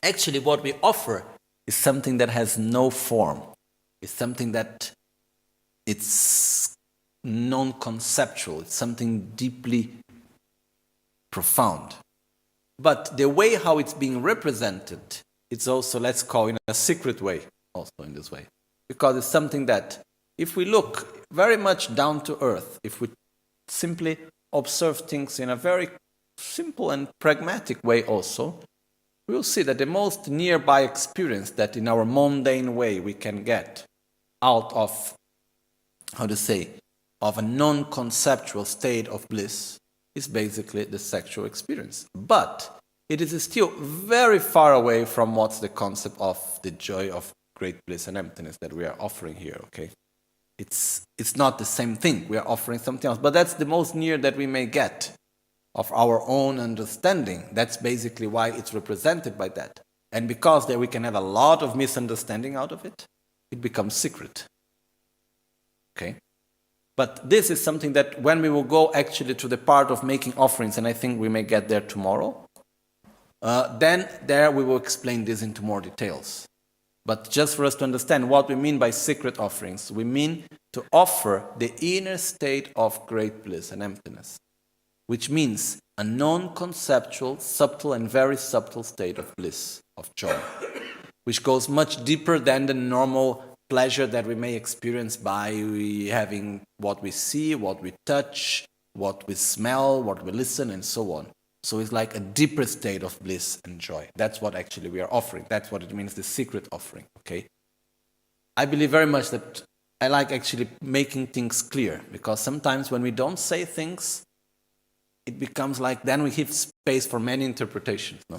actually what we offer is something that has no form. It's something that it's non-conceptual. It's something deeply profound. But the way how it's being represented, it's also, let's call it, in a secret way, also in this way. Because it's something that, if we look very much down to earth, if we simply observe things in a very simple and pragmatic way also, we will see that the most nearby experience that in our mundane way we can get out of, of a non-conceptual state of bliss is basically the sexual experience. But it is still very far away from what's the concept of the joy of great bliss and emptiness that we are offering here, okay? It's not the same thing. We are offering something else. But that's the most near that we may get of our own understanding. That's basically why it's represented by that. And because there we can have a lot of misunderstanding out of it, it becomes secret. Okay? But this is something that when we will go actually to the part of making offerings, and I think we may get there tomorrow, then there we will explain this into more details. But just for us to understand what we mean by secret offerings, we mean to offer the inner state of great bliss and emptiness, which means a non-conceptual, subtle and very subtle state of bliss, of joy, which goes much deeper than the normal pleasure that we may experience by having what we see, what we touch, what we smell, what we listen, and so on. So it's like a deeper state of bliss and joy. That's what actually we are offering. That's what it means, the secret offering, okay? I believe very much that I like actually making things clear, because sometimes when we don't say things, it becomes like then we give space for many interpretations, no?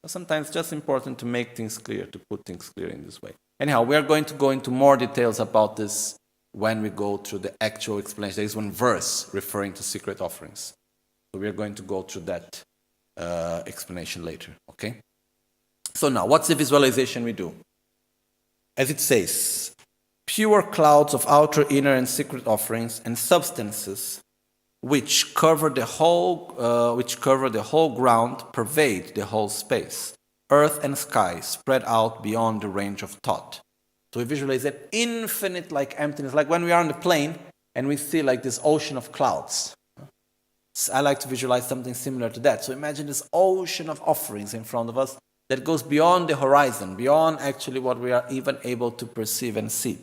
So sometimes it's just important to make things clear, to put things clear in this way. Anyhow, we are going to go into more details about this when we go through the actual explanation. There is one verse referring to secret offerings. So we are going to go through that explanation later, okay? So now, what's the visualization we do? As it says, pure clouds of outer, inner, and secret offerings and substances which cover the whole ground, pervade the whole space, earth and sky, spread out beyond the range of thought. So we visualize that infinite like emptiness, like when we are on the plane and we see like this ocean of clouds. I like to visualize something similar to that. So imagine this ocean of offerings in front of us that goes beyond the horizon, beyond actually what we are even able to perceive and see.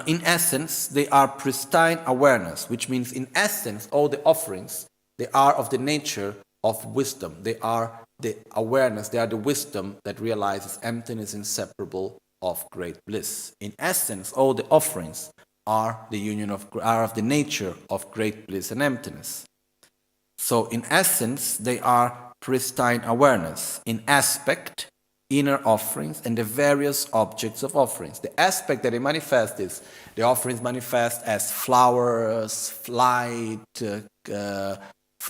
In essence, they are pristine awareness, which means in essence, all the offerings, they are of the nature of wisdom. They are the awareness, they are the wisdom that realizes emptiness inseparable of great bliss. In essence, all the offerings are of the nature of great bliss and emptiness. So in essence, they are pristine awareness. In aspect, inner offerings and the various objects of offerings. The aspect that they manifest is the offerings manifest as flowers, light,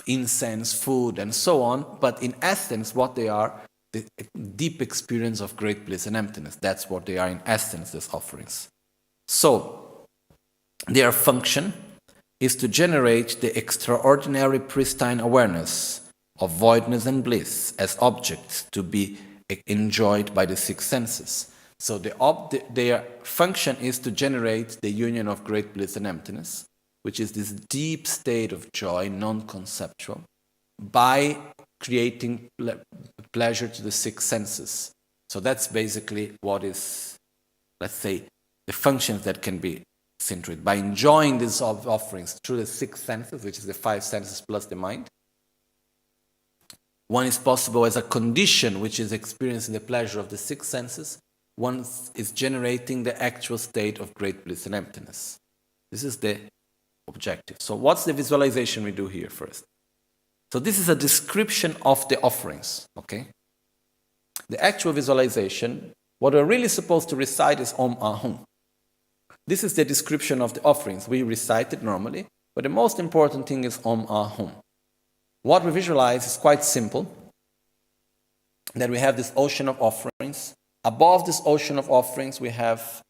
incense, food, and so on. But in essence, what they are, the deep experience of great bliss and emptiness. That's what they are in essence, these offerings. So, their function is to generate the extraordinary pristine awareness of voidness and bliss as objects to be enjoyed by the six senses. So their function is to generate the union of great bliss and emptiness, which is this deep state of joy, non-conceptual, by creating pleasure to the six senses. So that's basically what is, let's say, the functions that can be seen through it. By enjoying these offerings through the six senses, which is the five senses plus the mind, one is possible as a condition which is experiencing the pleasure of the six senses. One is generating the actual state of great bliss and emptiness. This is the objective. So what's the visualization we do here first? So this is a description of the offerings, okay? The actual visualization, what we're really supposed to recite is Om Ahum. This is the description of the offerings. We recite it normally, but the most important thing is Om Ahum. What we visualize is quite simple, that we have this ocean of offerings. Above this ocean of offerings, we have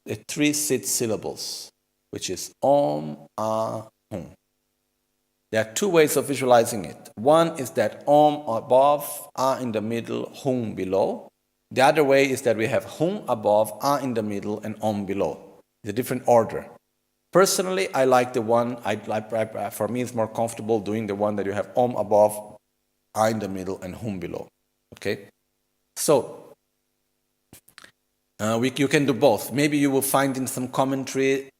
the 3 sit syllables, which is Om Ahum. There are 2 ways of visualizing it. One is that Om above, Ah in the middle, Hum below. The other way is that we have Hum above, Ah in the middle, and Om below. It's a different order. Personally, I like the one, for me it's more comfortable doing the one that you have Om above, Ah in the middle, and Hum below. Okay? So, you can do both. Maybe you will find in some commentary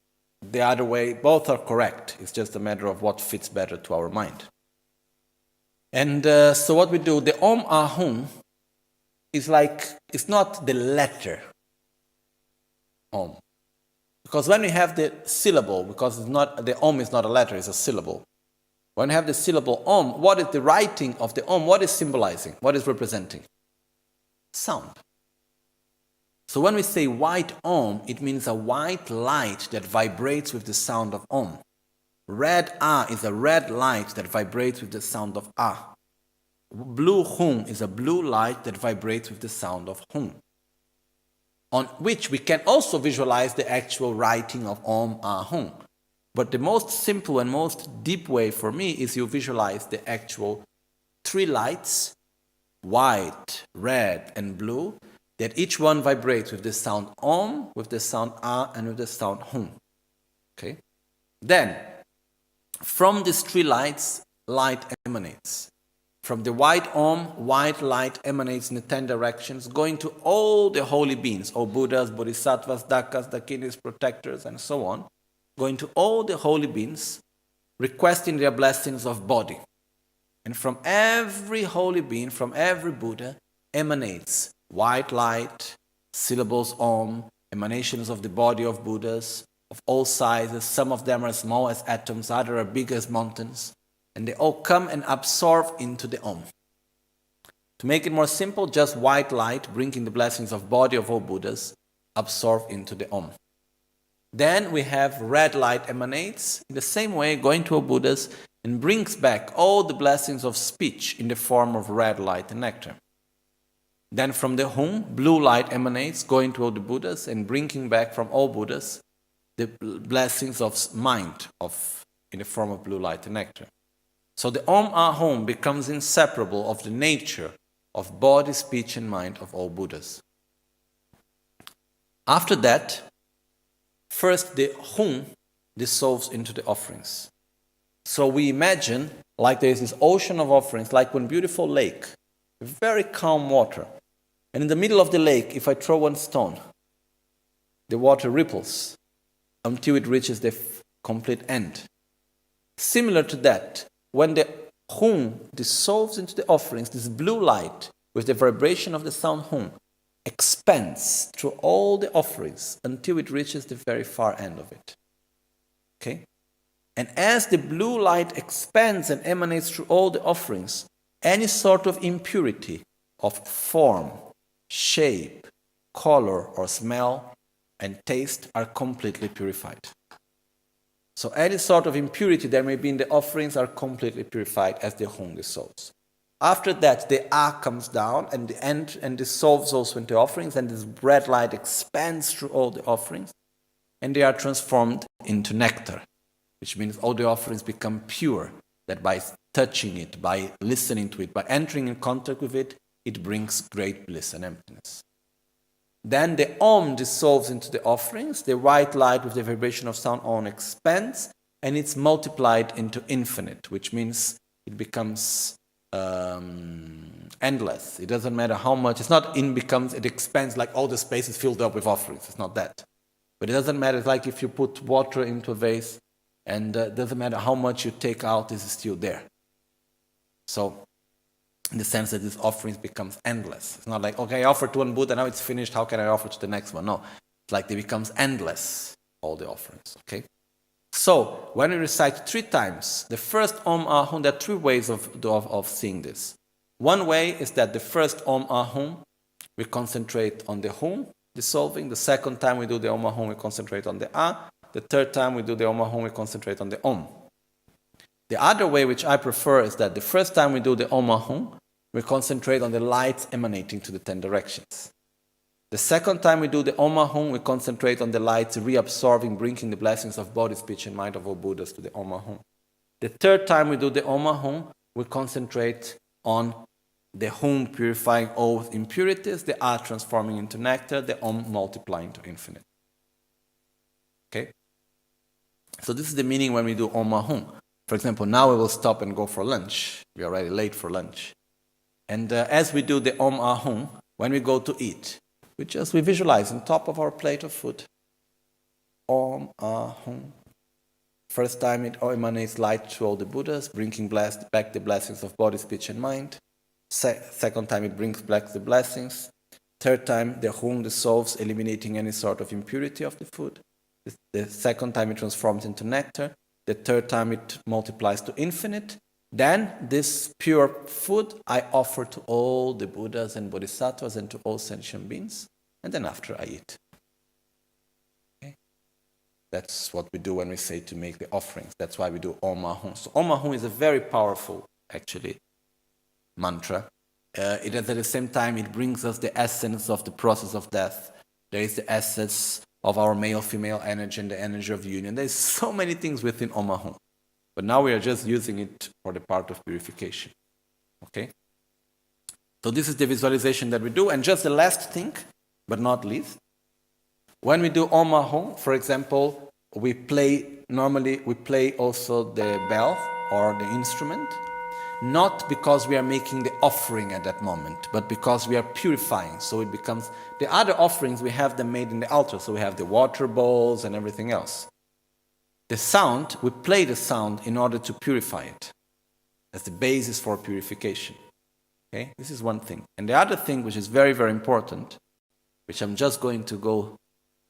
the other way. Both are correct. It's just a matter of what fits better to our mind. And so what we do, the Om Ahum is like, it's not the letter Om. Because when we have the syllable, because it's not, the Om is not a letter, it's a syllable. When we have the syllable Om, what is the writing of the Om? What is symbolizing? What is representing? Sound. So when we say white Om, it means a white light that vibrates with the sound of Om. Red Ah is a red light that vibrates with the sound of Ah. Blue Hum is a blue light that vibrates with the sound of Hum. On which we can also visualize the actual writing of Om Ahum. But the most simple and most deep way for me is you visualize the actual 3 lights, white, red, and blue, that each one vibrates with the sound Om, with the sound Ah, and with the sound Hum. Okay? Then, from these 3 lights, light emanates. From the white Om, white light emanates in the 10 directions, going to all the holy beings, all Buddhas, Bodhisattvas, Dakas, Dakinis, protectors, and so on, going to all the holy beings, requesting their blessings of body. And from every holy being, from every Buddha, emanates white light, syllables Om, emanations of the body of Buddhas, of all sizes. Some of them are as small as atoms, others are big as mountains. And they all come and absorb into the Om. To make it more simple, just white light, bringing the blessings of body of all Buddhas, absorb into the Om. Then we have red light emanates, in the same way, going to all Buddhas, and brings back all the blessings of speech in the form of red light and nectar. Then from the Hum, blue light emanates, going to all the Buddhas, and bringing back from all Buddhas the blessings of mind in the form of blue light and nectar. So the Om Ahum becomes inseparable of the nature of body, speech, and mind of all Buddhas. After that, first the Hum dissolves into the offerings. So we imagine like there is this ocean of offerings, like one beautiful lake, very calm water. And in the middle of the lake, if I throw one stone, the water ripples until it reaches the complete end. Similar to that, when the hum dissolves into the offerings, this blue light with the vibration of the sound hum expands through all the offerings until it reaches the very far end of it. Okay? And as the blue light expands and emanates through all the offerings, any sort of impurity of form, shape, color, or smell and taste are completely purified. So any sort of impurity there may be in the offerings are completely purified as the hum dissolves. After that, the ah comes down and the end and dissolves also into offerings, and this red light expands through all the offerings, and they are transformed into nectar, which means all the offerings become pure, that by touching it, by listening to it, by entering in contact with it, it brings great bliss and emptiness. Then the Om dissolves into the offerings, the white light with the vibration of sound Om expands, and it's multiplied into infinite, which means it becomes endless. It doesn't matter how much, it's not it expands like all the space is filled up with offerings, it's not that. But it doesn't matter, it's like if you put water into a vase, and it doesn't matter how much you take out, this is still there. So, in the sense that this offerings becomes endless. It's not like, okay, I offered to one Buddha, now it's finished, how can I offer to the next one? No, it's like it becomes endless, all the offerings, okay? So, when we recite 3 times, the first Om Ahum, there are 3 ways of seeing this. One way is that the first Om Ahum, we concentrate on the Hum dissolving. The second time we do the Om Ahum, we concentrate on the Ah. The third time we do the Om Ahum, we concentrate on the Om. The other way, which I prefer, is that the first time we do the Om Ahum, we concentrate on the lights emanating to the 10 directions. The second time we do the Om Ahum, we concentrate on the lights reabsorbing, bringing the blessings of body, speech, and mind of all Buddhas to the Om Ahum. The third time we do the Om Ahum, we concentrate on the Hum purifying all impurities, the Ah transforming into nectar, the Om multiplying to infinite. Okay? So this is the meaning when we do Om Ahum. For example, now we will stop and go for lunch. We are already late for lunch. And as we do the Om Ahum, when we go to eat, we visualize on top of our plate of food. Om Ahum. First time it emanates light to all the Buddhas, bringing back the blessings of body, speech, and mind. Second time it brings back the blessings. Third time the Hum dissolves, eliminating any sort of impurity of the food. The second time it transforms into nectar. The third time it multiplies to infinite. Then this pure food I offer to all the Buddhas and Bodhisattvas and to all sentient beings. And then after I eat. Okay? That's what we do when we say to make the offerings. That's why we do Om Ahum. So Om Ahum is a very powerful, actually, mantra. It is at the same time, it brings us the essence of the process of death. There is the essence of our male-female energy and the energy of union. There's so many things within Om Ahum. But now we are just using it for the part of purification. Okay? So this is the visualization that we do. And just the last thing, but not least, when we do Om Ahum, for example, we play also the bell or the instrument, not because we are making the offering at that moment, but because we are purifying. So it becomes, the other offerings, we have them made in the altar. So we have the water bowls and everything else. The sound, we play the sound in order to purify it. That's the basis for purification. Okay, this is one thing. And the other thing, which is very, very important, which I'm just going to go,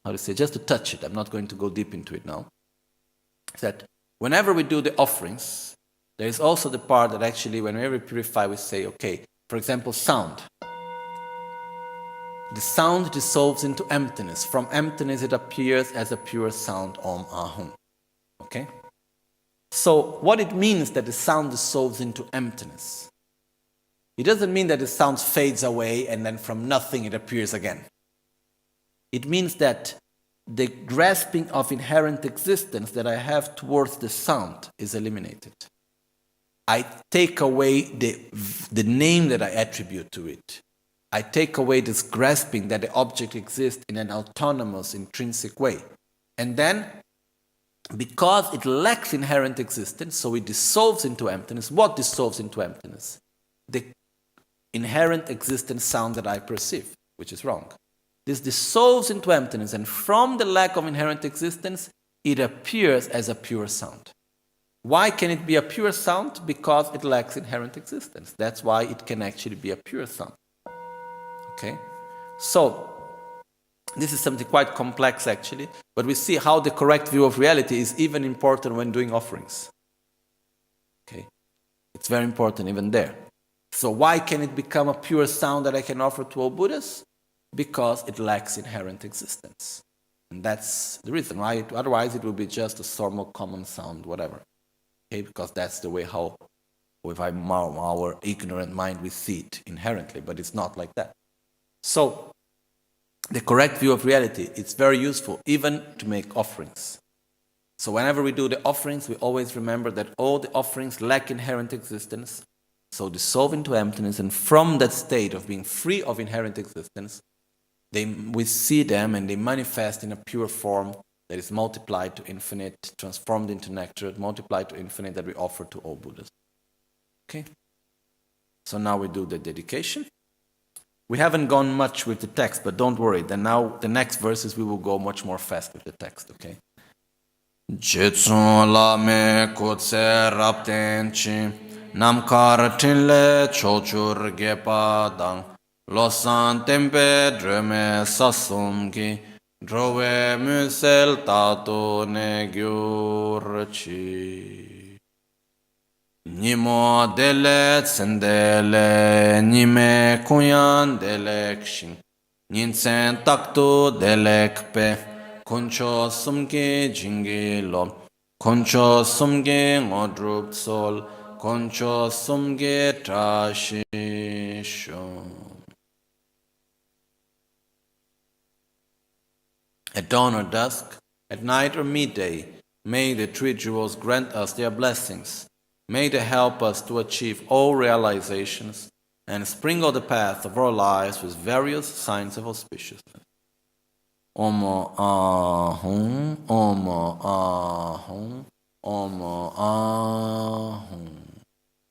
just to touch it, I'm not going to go deep into it now, is that whenever we do the offerings, there is also the part that actually, whenever we purify, we say, okay, for example, sound. The sound dissolves into emptiness. From emptiness, it appears as a pure sound, Om Ahum. Okay? So, what it means that the sound dissolves into emptiness? It doesn't mean that the sound fades away and then from nothing it appears again. It means that the grasping of inherent existence that I have towards the sound is eliminated. I take away the name that I attribute to it. I take away this grasping that the object exists in an autonomous, intrinsic way. And then because it lacks inherent existence, so it dissolves into emptiness. What dissolves into emptiness? The inherent existence sound that I perceive, which is wrong. This dissolves into emptiness, and from the lack of inherent existence, it appears as a pure sound. Why can it be a pure sound? Because it lacks inherent existence. That's why it can actually be a pure sound. Okay? So, this is something quite complex actually, but we see how the correct view of reality is even important when doing offerings. Okay? It's very important even there. So why can it become a pure sound that I can offer to all Buddhas? Because it lacks inherent existence. And that's the reason why. Otherwise it would be just a normal common sound, whatever. Okay? Because that's the way how with our ignorant mind we see it inherently, but it's not like that. So the correct view of reality, it's very useful even to make offerings. So whenever we do the offerings, we always remember that all the offerings lack inherent existence, so dissolve into emptiness, and from that state of being free of inherent existence, we see them and they manifest in a pure form that is multiplied to infinite, transformed into nectar, multiplied to infinite, that we offer to all Buddhas. Okay? So now we do the dedication. We haven't gone much with the text, but don't worry. Then now the next verses we will go much more fast with the text, okay? Jitsun Lama kutse raptenchi namkar tinle chochur gepa dang losan tempe dreme sasumki drove Michel tato ne gyurchi. Nimo dele tsendele, nime kunyan delek shin, ninsen takto delek pe, koncho sumge jingi lo, koncho sumge ngodrup sol, koncho sumge trashisho. At dawn or dusk, at night or midday, may the three jewels grant us their blessings. May they help us to achieve all realizations and sprinkle the path of our lives with various signs of auspiciousness. Omo ahum, Omo ahum, Omo ahum.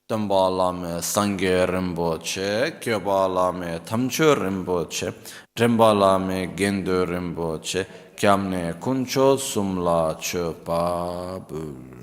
Tamba Lama Sangye Rinpoche, Kyoba Lama Tamcho Rinpoche, Tremba Lama Gendo Rinpoche, Kyamne Kuncho Sumla Chopa Bul.